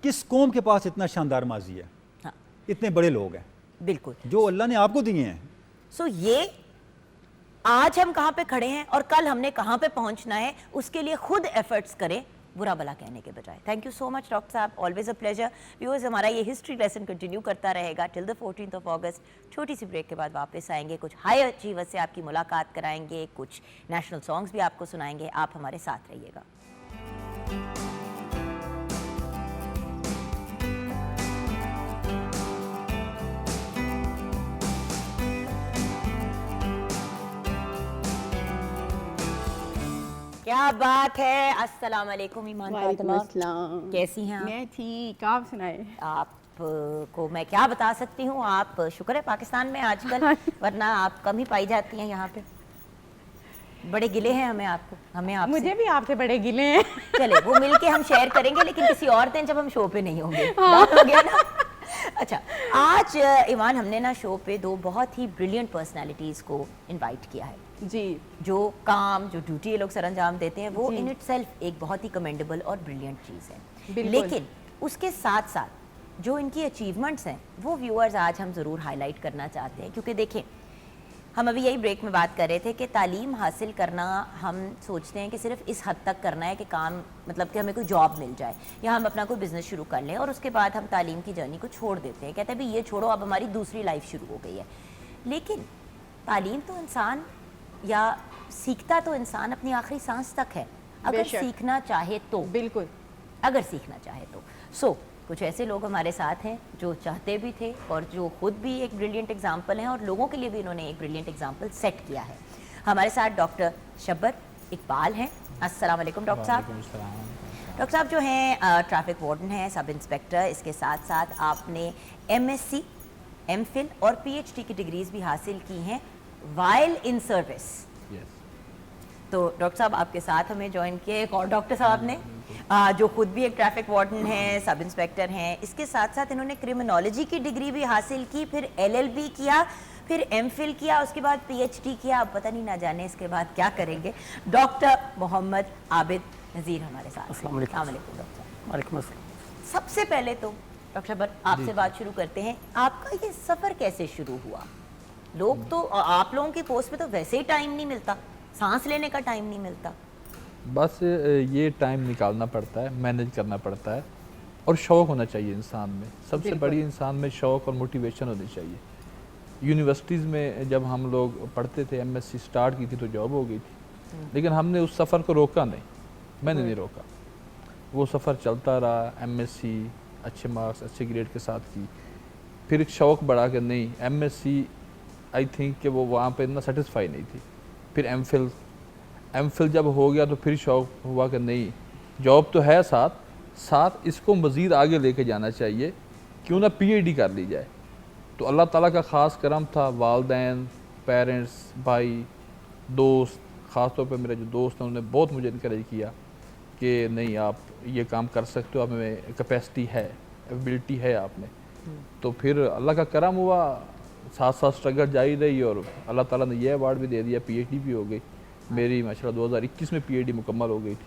किस कौम के पास इतना शानदार माजी है, हाँ, इतने बड़े लोग हैं बिल्कुल। जो अल्लाह ने आपको दिए हैं। सो ये आज हम कहाँ पे खड़े हैं और कल हमने कहाँ पे पहुंचना है, उसके लिए खुद एफर्ट्स करें, बुरा भला कहने के बजाय। Thank you so much doctor साहब, ऑलवेज अ प्लेजर। व्यूअर्स, हमारा ये हिस्ट्री लेसन कंटिन्यू करता रहेगा टिल द 14th ऑफ अगस्त। छोटी सी ब्रेक के बाद वापस आएंगे, कुछ हाई अचीवर्स से आपकी मुलाकात कराएंगे, कुछ नेशनल सॉन्ग्स भी आपको सुनाएंगे। आप हमारे साथ रहिएगा। क्या बात है। अस्सलाम वालेकुम ईमान फातिमा, कैसी हैं आप? मैं ठीक, आप सुनाए। आप को मैं क्या बता सकती हूँ, आप शुक्र है पाकिस्तान में आजकल, वरना आप कम ही पाई जाती हैं यहाँ पे। बड़े गिले हैं हमें आपसे। मुझे भी आपसे बड़े गिले हैं। चले वो मिलके हम शेयर करेंगे, लेकिन किसी और दिन जब हम शो पे नहीं होंगे। बात हो गया ना। अच्छा, आज ईमान हमने ना शो पे दो बहुत ही ब्रिलियंट पर्सनालिटीज़ को इनवाइट किया है। जी, जो काम, जो ड्यूटी ये लोग सर अंजाम देते हैं, वो इन इटसेल्फ एक बहुत ही कमेंडेबल और ब्रिलियंट चीज़ है। बिल्कुल। लेकिन उसके साथ साथ जो इनकी अचीवमेंट्स हैं वो व्यूअर्स आज हम ज़रूर हाईलाइट करना चाहते हैं। क्योंकि देखें, हम अभी यही ब्रेक में बात कर रहे थे कि तालीम हासिल करना हम सोचते हैं कि सिर्फ इस हद तक करना है कि काम, मतलब कि हमें कोई जॉब मिल जाए या हम अपना कोई बिज़नेस शुरू कर लें और उसके बाद हम तालीम की जर्नी को छोड़ देते हैं। कहते हैं भाई ये छोड़ो, अब हमारी दूसरी लाइफ शुरू हो गई है। लेकिन तालीम तो इंसान, या सीखता तो इंसान अपनी आखिरी सांस तक है, अगर बेशक। सीखना चाहे तो। बिल्कुल। अगर सीखना चाहे तो। कुछ ऐसे लोग हमारे साथ हैं जो चाहते भी थे और जो खुद भी एक ब्रिलियंट एग्जाम्पल हैं और लोगों के लिए भी इन्होंने एक ब्रिलियंट एग्जाम्पल सेट किया है। हमारे साथ डॉक्टर शब्बर इकबाल हैं। अस्सलाम वालेकुम डॉक्टर साहब। डॉक्टर साहब जो हैं ट्रैफिक वार्डन हैं, सब इंस्पेक्टर, इसके साथ साथ आपने MSc, MPhil और PhD की डिग्रीज भी हासिल की हैं वाइल इन सर्विस। तो डॉक्टर साहब आपके साथ हमें ज्वाइन किया एक और डॉक्टर साहब ने, जो खुद भी एक ट्रैफिक वार्डन हैं, सब इंस्पेक्टर हैं। इसके साथ साथ इन्होंने क्रिमिनोलॉजी की डिग्री भी हासिल की, फिर LLB किया, फिर MPhil किया, उसके बाद PhD किया। अब पता नहीं ना जाने इसके बाद क्या करेंगे। डॉक्टर मोहम्मद आबिद नज़ीर हमारे साथ। अस्सलाम वालेकुम। डॉक्टर साहब, वालेकुम अस्सलाम। सबसे पहले तो डॉक्टर शब्बर आपसे बात शुरू करते हैं। आपका ये सफ़र कैसे शुरू हुआ? लोग तो, आप लोगों की पोस्ट पे तो वैसे ही टाइम नहीं मिलता, सांस लेने का टाइम नहीं मिलता। बस ये टाइम निकालना पड़ता है, मैनेज करना पड़ता है, और शौक़ होना चाहिए इंसान में। सबसे बड़ी इंसान में शौक़ और मोटिवेशन होनी चाहिए। यूनिवर्सिटीज़ में जब हम लोग पढ़ते थे, MSc स्टार्ट की थी तो जॉब हो गई थी, लेकिन हमने उस सफ़र को रोका नहीं, मैंने नहीं रोका। वो सफ़र चलता रहा। MSc अच्छे मार्क्स, अच्छे ग्रेड के साथ की, फिर एक शौक़ बढ़ा कि नहीं, MSc आई थिंक कि वो वहाँ पे इतना सेटिस्फाई नहीं थी। फिर MPhil जब हो गया तो फिर शौक़ हुआ कि नहीं, जॉब तो है साथ साथ इसको मज़ीद आगे लेके जाना चाहिए, क्यों ना PhD कर ली जाए। तो अल्लाह ताला का ख़ास करम था, वालदैन, पेरेंट्स, भाई, दोस्त, ख़ास तौर पे मेरे जो दोस्त हैं उन्होंने बहुत मुझे इनकरेज किया कि नहीं, आप ये काम कर सकते हो, आप में कैपेसिटी है, एबिलिटी है आप में। तो फिर अल्लाह का करम हुआ, साथ साथ स्ट्रगल जारी रही और अल्लाह ताला ने यह अवार्ड भी दे दिया, PhD भी हो गई मेरी माशाल्लाह। 2021 में PhD मुकम्मल हो गई थी।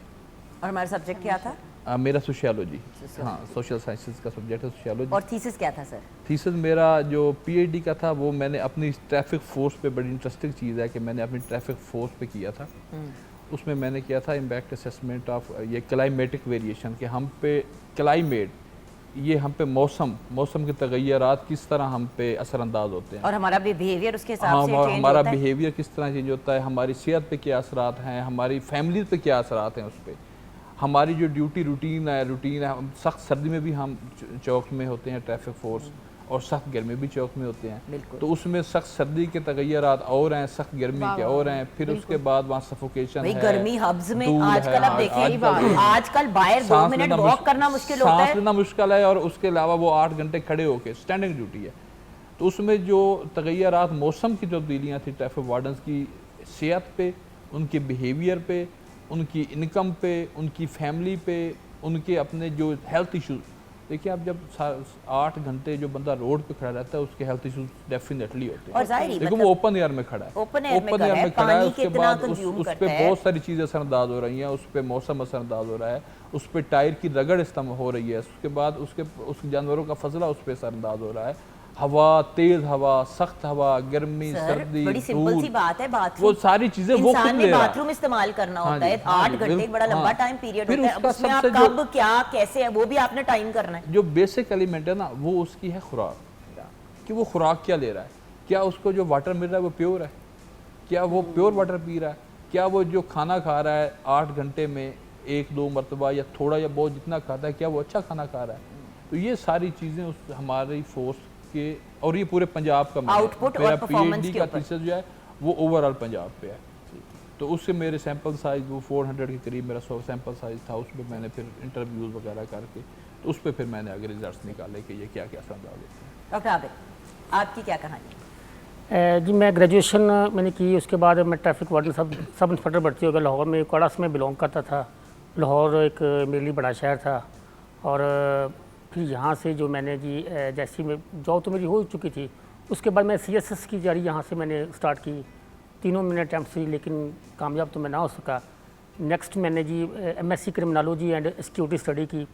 और हमारा सब्जेक्ट क्या था? मेरा सोशियोलॉजी, हाँ, सोशल साइंसेस का सब्जेक्ट है सोशियोलॉजी। और थीसिस क्या था सर? थीसिस मेरा जो PhD का था वो मैंने अपनी ट्रैफिक फोर्स पे, बड़ी इंटरेस्टिंग चीज़ है कि मैंने अपनी ट्रैफिक फोर्स पे किया था। उसमें मैंने किया था इम्पैक्ट असेसमेंट ऑफ ये क्लाइमेटिक वेरिएशन, कि हम पे क्लाइमेट, ये हम पे मौसम के तगय्युरात किस तरह हम पे असरअंदाज होते हैं, और हमारा भी बिहेवियर उसके हिसाब हाँ, से चेंज हमारा होता है। बिहेवियर किस तरह चेंज होता है, हमारी सेहत पे क्या असरात हैं, हमारी फैमिली पे क्या असरात हैं, उस पर हमारी जो ड्यूटी रूटीन है। सख्त सर्दी में भी हम चौक में होते हैं ट्रैफिक फोर्स, और सख्त गर्मी भी चौक में होते हैं। तो उसमें सख्त सर्दी के तगय्युरात और हैं, सख्त गर्मी के और हैं, फिर उसके बाद वहाँ सफोकेशन है, गर्मी हब्स में धूल आजकल है, आप देखें, आजकल बाहर 2 सांस मिनट लेना वॉक करना मुश्किल होता सांस है। लेना मुश्किल है, और उसके अलावा वो 8 घंटे खड़े होके स्टैंडिंग ड्यूटी है। तो उसमें जो तगय्युरात, मौसम की तब्दीलियाँ थी ट्रैफिक वार्डन्स की सेहत पे, उनके बिहेवियर पे, उनकी इनकम पे, उनकी फैमिली पे, उनके अपने जो हेल्थ इशूज़। देखिए, आप जब 8 घंटे जो बंदा रोड पे खड़ा रहता है, उसके हेल्थ इशूज़ डेफिनेटली होते हैं। और जाहिर ही, देखो, मतलब वो ओपन एयर में खड़ा है, ओपन एयर में खड़ा है, पानी उसके कितना बाद कंज्यूम उस करता पे है। बहुत सारी चीज़ें असरअंदाज हो रही हैं, उस पर मौसम असरअंदाज हो रहा है, उस पर टायर की रगड़ इस्तेमाल हो रही है, उसके बाद उस जानवरों का फजला उस पर असरअंदाज हो रहा है। हवा, तेज हवा, सख्त हवा, गर्मी, सर्दी, बड़ी सिंपल सी बात है, बाथरूम, वो सारी चीजें वो इंसान खुद ने ले रहा है। बाथरूम इस्तेमाल करना हाँ होता जी, है, हाँ 8 जी, घंटे एक बड़ा बिल्कुल, लंबा हाँ। टाइम पीरियड फिर होता है। अब उसका उसमें आप सबसे कब, क्या, कैसे है, वो भी आपने टाइम करना है। जो बेसिक एलिमेंट है ना, वो उसकी है खुराक, कि वो खुराक क्या ले रहा है, क्या उसको जो वाटर मिल रहा है वो प्योर है, क्या वो प्योर वाटर पी रहा है, क्या वो जो खाना खा रहा है 8 घंटे में 1-2 मरतबा या थोड़ा या बहुत जितना खाता है, क्या वो अच्छा खाना खा रहा है। तो ये सारी चीज़ें उस हमारी फोर्स के, और ये पूरे पंजाब का आउटपुट और परफॉर्मेंस PhD के का ऊपर थीसिस जो है वो ओवरऑल पंजाब पे है। तो उससे मेरे सैंपल साइज़ वो 400 के करीब मेरा सैंपल साइज़ था। उसमें मैंने फिर इंटरव्यूज़ वगैरह करके, तो उस पर फिर मैंने आगे रिजल्ट्स निकाले कि ये क्या क्या समझा देते हैं। डॉक्टर आबिद, आपकी क्या कहानी है? जी मैं ग्रेजुएशन मैंने की, उसके बाद मैं ट्रैफिक वार्डन सब इंस्पेक्टर भर्ती हो गया लाहौर में। कोड़ास में बिलोंग करता था। लाहौर एक मेरे लिए बड़ा शहर था। और फिर यहाँ से जो मैंने जी जैसी मैं जॉब तो मेरी हो चुकी थी, उसके बाद मैं CSS की तैयारी यहाँ से मैंने स्टार्ट की। तीनों मैंने अटैम्प्ट की, लेकिन कामयाब तो मैं ना हो सका। नेक्स्ट मैंने जी MSc criminology and security study की।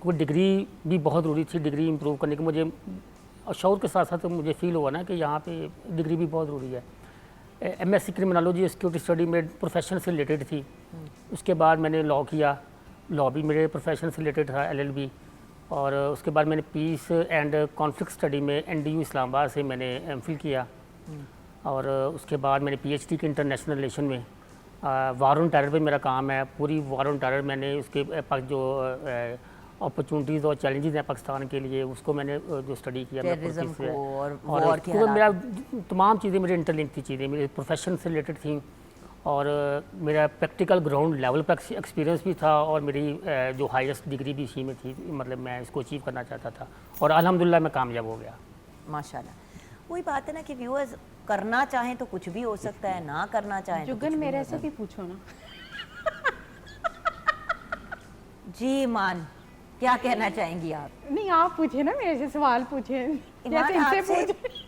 कोई डिग्री भी बहुत ज़रूरी थी, डिग्री इंप्रूव करने की। मुझे और शौर के साथ साथ मुझे फील हुआ ना कि यहाँ पे डिग्री भी बहुत ज़रूरी है। MSc क्रिमिनोलॉजी सिक्योरिटी स्टडी मेरे प्रोफेशन से रिलेटेड थी। उसके बाद मैंने लॉ किया, लॉ भी मेरे प्रोफेशन से रिलेटेड था, LLB। और उसके बाद मैंने पीस एंड कॉन्फ्लिक्ट स्टडी में NDU इस्लामाबाद से मैंने MPhil किया। और उसके बाद मैंने PhD की इंटरनेशनल रिलेशन में वार ऑन टेरर पे मेरा काम है। पूरी वार ऑन टेरर मैंने उसके जो अपॉर्चुनिटीज़ और चैलेंजेस हैं पाकिस्तान के लिए, उसको मैंने जो स्टडी किया मैं टेररिज्म से को और और वॉर के उसको मेरा हालात। तमाम चीज़ें मेरे इंटरलिंक थी, चीज़ें मेरे प्रोफेशन से रिलेटेड थी। और मेरा प्रैक्टिकल ग्राउंड लेवल पर एक्सपीरियंस भी था। और मेरी जो हाईएस्ट डिग्री भी इसी में थी, मतलब मैं इसको अचीव करना चाहता था। और अल्हम्दुलिल्लाह मैं कामयाब हो गया। माशाल्लाह। वही बात है ना कि व्यूअर्स करना चाहें तो कुछ भी हो सकता है, ना करना चाहें तो कुछ जुगन भी मेरे हो से भी पूछो ना। जी ईमान, क्या कहना चाहेंगी आप? नहीं आप पूछे ना, मेरे से सवाल पूछे। ईमान, जैसे इनसे आपसे पूछे।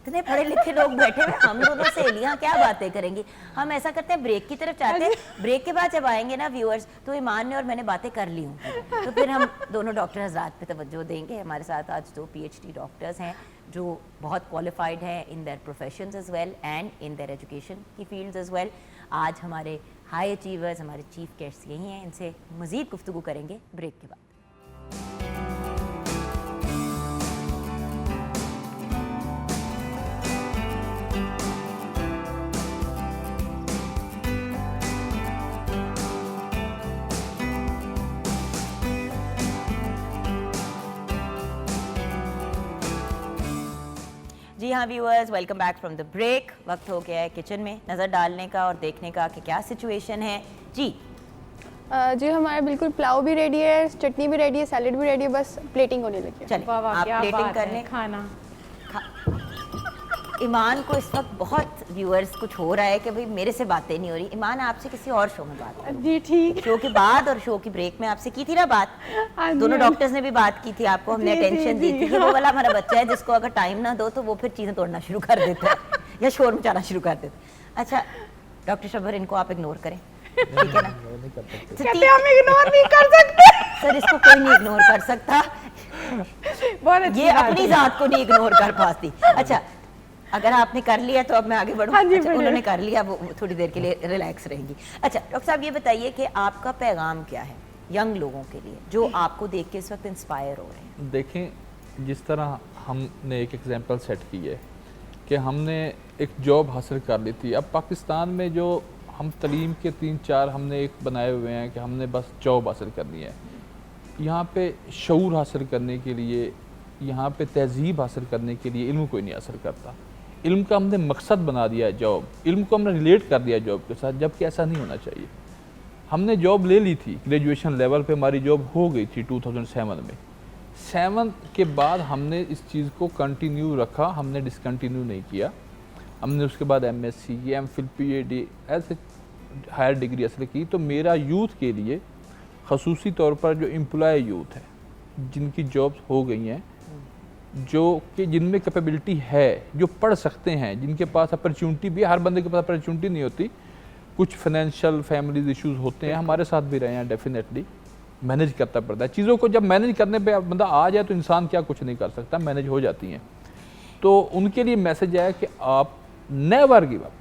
इतने पढ़े लिखे लोग बैठे हुए, हम दोनों सहेलियां क्या बातें करेंगी। हम ऐसा करते हैं, ब्रेक की तरफ चाहते हैं। ब्रेक के बाद जब आएंगे ना व्यूअर्स, तो ईमान ने और मैंने बातें कर ली हूँ, तो फिर हम दोनों डॉक्टर हजरात पे तवज्जो देंगे। हमारे साथ आज 2 PhD डॉक्टर्स हैं जो बहुत क्वालिफाइड हैं in their professions as well and in their education की फील्ड्स एज वेल। आज हमारे हाई अचीवर्स, हमारे चीफ गेस्ट्स यही हैं। इनसे मज़ीद गुफ्तगू करेंगे ब्रेक के बाद। जी हाँ viewers, welcome back from the break. वक्त हो गया है किचन में नज़र डालने का और देखने का कि क्या सिचुएशन है। जी जी हमारा बिल्कुल पुलाव भी रेडी है, चटनी भी रेडी है, सैलेड भी रेडी है, बस प्लेटिंग होने लगी है। चलिए वाह वाह, आप क्या प्लेटिंग बात कर है, लें। खाना। ईमान को इस वक्त बहुत व्यूअर्स कुछ हो रहा है कि भाई मेरे से बातें नहीं हो रही। ईमान आपसे किसी और शो में बात करो। जी ठीक। शो के बाद और शो की ब्रेक में आपसे की थी ना बात। हाँ जी, दोनों हाँ जी। डॉक्टर्स ने भी बात की थी आपको, हमने जी, जी, अटेंशन दी जी, थी कि वो वाला हमारा बच्चा है जिसको अगर टाइम ना दो तो वो फिर चीज़ें तोड़ना शुरू कर देता है या शोर मचाना शुरू कर देता है। अच्छा डॉक्टर शब्बर, इनको आप इग्नोर करें, ठीक है ना? कहते हम इग्नोर नहीं कर सकते। सर इसको कोई नहीं इग्नोर कर सकता, बहुत अच्छी ये बात अपनी है। जात को नहीं इग्नोर कर पाती। अच्छा अगर आपने कर लिया तो अब मैं आगे बढ़ूँ। हाँ जी, अच्छा, बढ़िए। उन्होंने कर लिया, वो थोड़ी देर के लिए रिलैक्स रहेंगी। अच्छा डॉक्टर साहब ये बताइए कि आपका पैगाम क्या है यंग लोगों के लिए जो आपको देख के इस वक्त इंस्पायर हो रहे हैं? देखें, जिस तरह हमने एक एग्जांपल सेट की है कि हमने एक जॉब हासिल कर ली थी। अब पाकिस्तान में जो हम तलीम के 3-4 हमने एक बनाए हुए हैं कि हमने बस जॉब हासिल करनी है। यहाँ पे शऊर हासिल करने के लिए, यहाँ पे तहजीब हासिल करने के लिए इल्म कोई नहीं हासिल करता। इल्म का हमने मकसद बना दिया है जॉब, इल्म को हमने रिलेट कर दिया जॉब के साथ, जबकि ऐसा नहीं होना चाहिए। हमने जॉब ले ली थी, ग्रेजुएशन लेवल पे हमारी जॉब हो गई थी 2007 में। 7 के बाद हमने इस चीज़ को कंटिन्यू रखा, हमने डिसकंटिन्यू नहीं किया। हमने उसके बाद MSc, MPhil, PhD ऐसे हायर डिग्री हासिल की। तो मेरा यूथ के लिए खसूसी तौर पर जो एम्प्लॉय यूथ है, जिनकी जॉब्स हो गई हैं, जो कि जिनमें कैपेबिलिटी है, जो पढ़ सकते हैं, जिनके पास अपॉर्चुनिटी भी है, हर बंदे के पास अपॉर्चुनिटी नहीं होती, कुछ फाइनेंशियल फैमिलीज इश्यूज होते हैं, हमारे साथ भी रहे हैं। डेफिनेटली मैनेज करना पड़ता है चीज़ों को। जब मैनेज करने पे बंदा आ जाए तो इंसान क्या कुछ नहीं कर सकता, मैनेज हो जाती हैं। तो उनके लिए मैसेज है कि आप नेवर गिव अप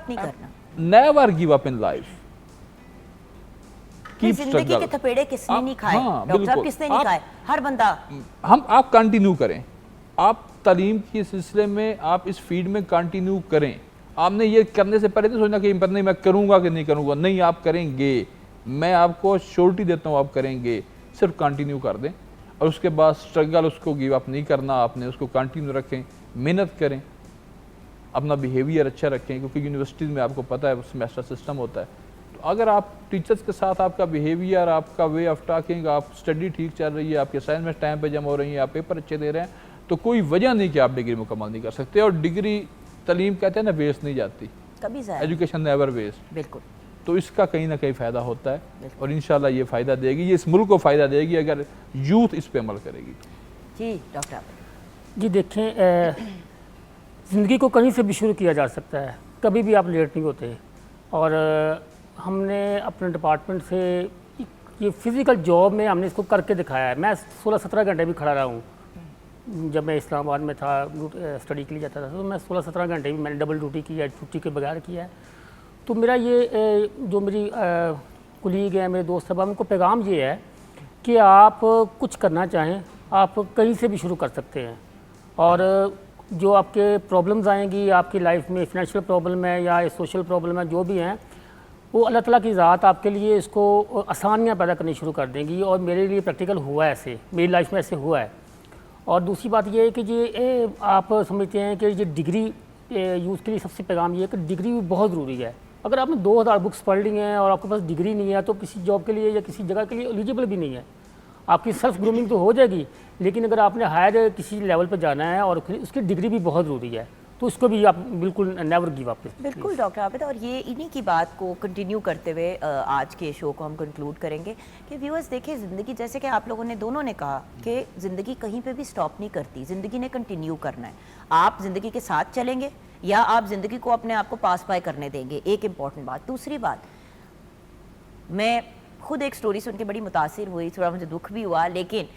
नहीं करना। Never give up in life. जिंदगी के थपेड़े किसने नहीं खाए डॉक्टर साहब, किसने नहीं खाए? हर बंदा। आप कंटिन्यू करें, आप तालीम के सिलसिले में आप इस फील्ड में कंटिन्यू करें। आपने ये करने से पहले तो सोचना कि नहीं मैं करूंगा कि नहीं करूंगा, नहीं आप करेंगे, मैं आपको श्योरिटी देता हूँ आप करेंगे। सिर्फ कंटिन्यू कर दें और उसके बाद स्ट्रगल उसको गिव अप नहीं करना, आपने उसको कंटिन्यू रखें, मेहनत करें, अपना बिहेवियर अच्छा रखें, क्योंकि यूनिवर्सिटीज़ में आपको पता है सेमेस्टर सिस्टम होता है। तो अगर आप टीचर्स के साथ आपका बिहेवियर, आपका वे ऑफ टॉकिंग, आप स्टडी ठीक चल रही है, आपके असाइनमेंट टाइम पे जमा हो रही है, आप पेपर अच्छे दे रहे हैं, तो कोई वजह नहीं कि आप डिग्री मुकम्मल नहीं कर सकते। और डिग्री तालीम कहते हैं ना वेस्ट नहीं जाती, कभी ज़ाया एजुकेशन नेवर वेस्ट। बिल्कुल। तो इसका कहीं ना कहीं फ़ायदा होता है और इंशाल्लाह ये फ़ायदा देगी, ये इस मुल्क को फ़ायदा देगी अगर यूथ इस पे अमल करेगी। जी डॉक्टर आबिद। जी देखें, ज़िंदगी को कहीं से भी शुरू किया जा सकता है, कभी भी आप लेट नहीं होते। और हमने अपने डिपार्टमेंट से ये फ़िज़िकल जॉब में हमने इसको करके दिखाया है। मैं 16-17 घंटे भी खड़ा रहा हूँ। जब मैं इस्लामाबाद में था, स्टडी के लिए जाता था, तो मैं 16-17 घंटे भी मैंने डबल ड्यूटी की है, छुट्टी के बगैर किया है। तो मेरा ये जो मेरी कुलीग है, मेरे दोस्त साहब, उनको पैगाम ये है कि आप कुछ करना चाहें, आप कहीं से भी शुरू कर सकते हैं। और जो आपके प्रॉब्लम्स आएंगी आपकी लाइफ में, फिनेंशियल प्रॉब्लम है या सोशल प्रॉब्लम है, जो भी हैं, वो अल्लाह ताला की ज़ात आपके लिए इसको आसानियाँ पैदा करनी शुरू कर देंगी। और मेरे लिए प्रैक्टिकल हुआ है, ऐसे मेरी लाइफ में ऐसे हुआ है। और दूसरी बात ये है कि ये आप समझते हैं कि ये डिग्री यूज़ के लिए सबसे पैगाम ये है कि डिग्री भी बहुत ज़रूरी है। अगर आपने 2000 बुक्स पढ़ ली हैं और आपके पास डिग्री नहीं है तो किसी जॉब के लिए या किसी जगह के लिए एलिजिबल भी नहीं है। आपकी सेल्फ ग्रूमिंग तो हो जाएगी, लेकिन अगर आपने हायर किसी लेवल पर जाना है और उसकी डिग्री भी बहुत ज़रूरी है, तो उसको भी आप बिल्कुल नेवर गिव अप। बिल्कुल डॉक्टर आबिद, और ये इन्हीं की बात को कंटिन्यू करते हुए आज के शो को हम कंक्लूड करेंगे कि व्यूअर्स देखिए, ज़िंदगी जैसे कि आप लोगों ने दोनों ने कहा कि ज़िंदगी कहीं पे भी स्टॉप नहीं करती, ज़िंदगी ने कंटिन्यू करना है। आप ज़िंदगी के साथ चलेंगे या आप ज़िंदगी को अपने आप को पास बाय करने देंगे, एक इम्पॉर्टेंट बात। दूसरी बात, मैं खुद एक स्टोरी सुन के बड़ी मुतासिर हुई, थोड़ा मुझे दुख भी हुआ, लेकिन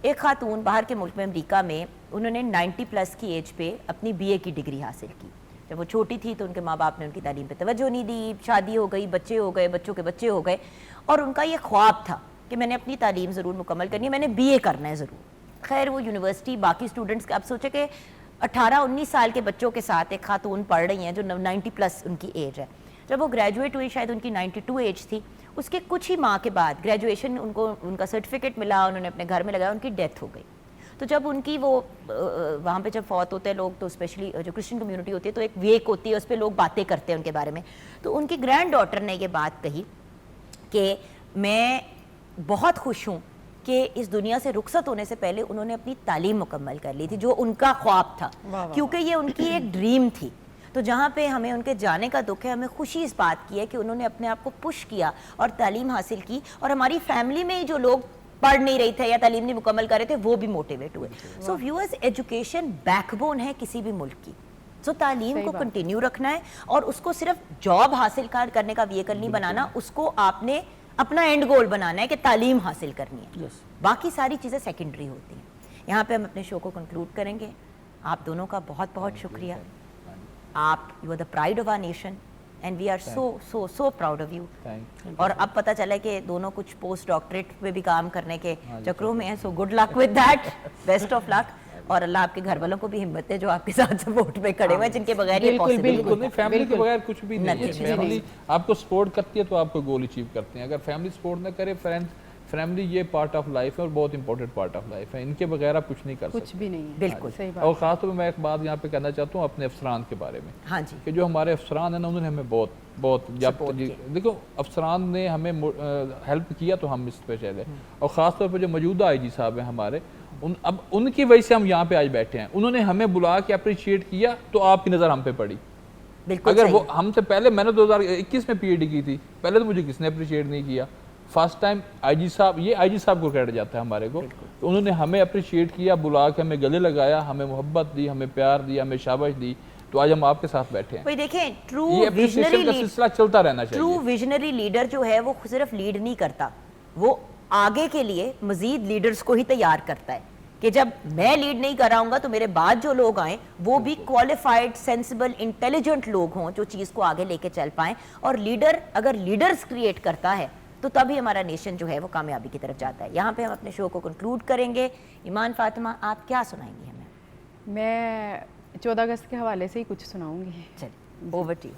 एक खातून बाहर के मुल्क में, अमेरिका में, उन्होंने 90+ की एज पे अपनी BA की डिग्री हासिल की। जब वो छोटी थी तो उनके माँ बाप ने उनकी तालीम पे तवज्जो नहीं दी, शादी हो गई, बच्चे हो गए, बच्चों के बच्चे हो गए, और उनका ये ख्वाब था कि मैंने अपनी तालीम ज़रूर मुकम्मल करनी है, मैंने BA करना है ज़रूर। खैर वो यूनिवर्सिटी बाकी स्टूडेंट्स का, अब सोचे कि 18-19 साल के बच्चों के साथ एक खातून पढ़ रही हैं जो 90+ उनकी एज है। जब वो ग्रेजुएट हुई, शायद उनकी 92 एज थी, उसके कुछ ही माह के बाद ग्रेजुएशन, उनका सर्टिफिकेट मिला, उन्होंने अपने घर में लगाया, उनकी डेथ हो गई। तो जब उनकी वो वहाँ पे जब फौत होते हैं लोग, तो स्पेशली जो क्रिश्चियन कम्युनिटी होती है तो एक वेक होती है, उस पर लोग बातें करते हैं उनके बारे में। तो उनकी ग्रैंड डॉटर ने ये बात कही कि मैं बहुत खुश हूँ कि इस दुनिया से रुखसत होने से पहले उन्होंने अपनी तालीम मुकम्मल कर ली थी, जो उनका ख्वाब था, क्योंकि ये उनकी एक ड्रीम थी। तो जहाँ पे हमें उनके जाने का दुख है, हमें खुशी इस बात की है कि उन्होंने अपने आप को पुश किया और तालीम हासिल की, और हमारी फैमिली में जो लोग पढ़ नहीं रहे थे या तालीम नहीं मुकम्मल कर रहे थे वो भी मोटिवेट हुए। सो व्यूअर्स, एजुकेशन बैकबोन है किसी भी मुल्क की। सो तालीम को कंटिन्यू रखना है और उसको सिर्फ जॉब हासिल करने का व्हीकल नहीं बनाना, उसको आपने अपना एंड गोल बनाना है कि तालीम हासिल करनी है। बाकी सारी चीज़ें सेकेंडरी होती हैं। यहाँ पे हम अपने शो को कंक्लूड करेंगे। आप दोनों का बहुत बहुत शुक्रिया। आप you are the pride of our nation and we are so proud of you. और अब पता चला कि दोनों कुछ पोस्ट डॉक्टरेट पे भी काम करने के चक्रों में हैं। So good luck with that, best of luck. और अल्लाह आपके घर वालों को भी हिम्मत दे जो आपके साथ सपोर्ट पे खड़े हुए हैं, जिनके बगैर ये पॉसिबल नहीं। फैमिली के बगैर कुछ भी नहीं है। फैमिली आपको सपोर्ट करती है तो आपको गोल अचीव करते हैं। अगर फैमिली सपोर्ट ना करे, फैमिली ये पार्ट ऑफ लाइफ है और बहुत इंपॉर्टेंट पार्ट ऑफ लाइफ है। इनके बगैर आप कुछ नहीं कर सकते, कुछ भी नहीं है। बिल्कुल सही बात। और ख़ास तौर पर मैं एक बात यहाँ पे कहना चाहता हूँ अपने अफसरान के बारे में। हाँ जी, कि जो हमारे अफसरान हैं ना, उन्होंने हमें बहुत देखो, अफसरान ने हमें हेल्प किया तो हम इस पे चले। और ख़ास तौर पर जो मौजूदा IG साहब हैं हमारे, अब उनकी वजह से हम यहाँ पे आज बैठे हैं। उन्होंने हमें बुला के अप्रिशिएट किया तो आपकी नज़र हम पे पड़ी। अगर वो हमसे पहले, मैंने 2021 में PhD की थी, पहले तो मुझे किसने अप्रिशिएट नहीं किया। फर्स्ट टाइम IG साहब, ये IG साहब को क्रेडिट जाता है हमारे को। तो उन्होंने हमें अप्रिशिएट किया, बुला के हमें गले लगाया, हमें मोहब्बत दी, हमें प्यार दिया, हमें शाबाश दी। तो आज हम आपके साथ बैठे हैं। भाई देखें, ट्रू ये अप्रिशिएशन का सिलसिला चलता रहना चाहिए। ट्रू विजनरी लीडर जो है वो सिर्फ लीड नहीं करता, वो आगे के लिए मजीद लीडर्स को ही तैयार करता है कि जब मैं लीड नहीं कर रहा हूँ तो मेरे बाद जो लोग आए वो भी क्वालिफाइड, सेंसिबल, इंटेलिजेंट लोग हों जो चीज़ को आगे लेके चल पाएं। और लीडर अगर लीडर्स क्रिएट करता है तो तभी हमारा नेशन जो है वो कामयाबी की तरफ जाता है। यहाँ पे हम अपने शो को कंक्लूड करेंगे। ईमान फातिमा, आप क्या सुनाएंगी हमें? मैं 14 अगस्त के हवाले से ही कुछ सुनाऊंगी। चलिए, ओवर टू यू।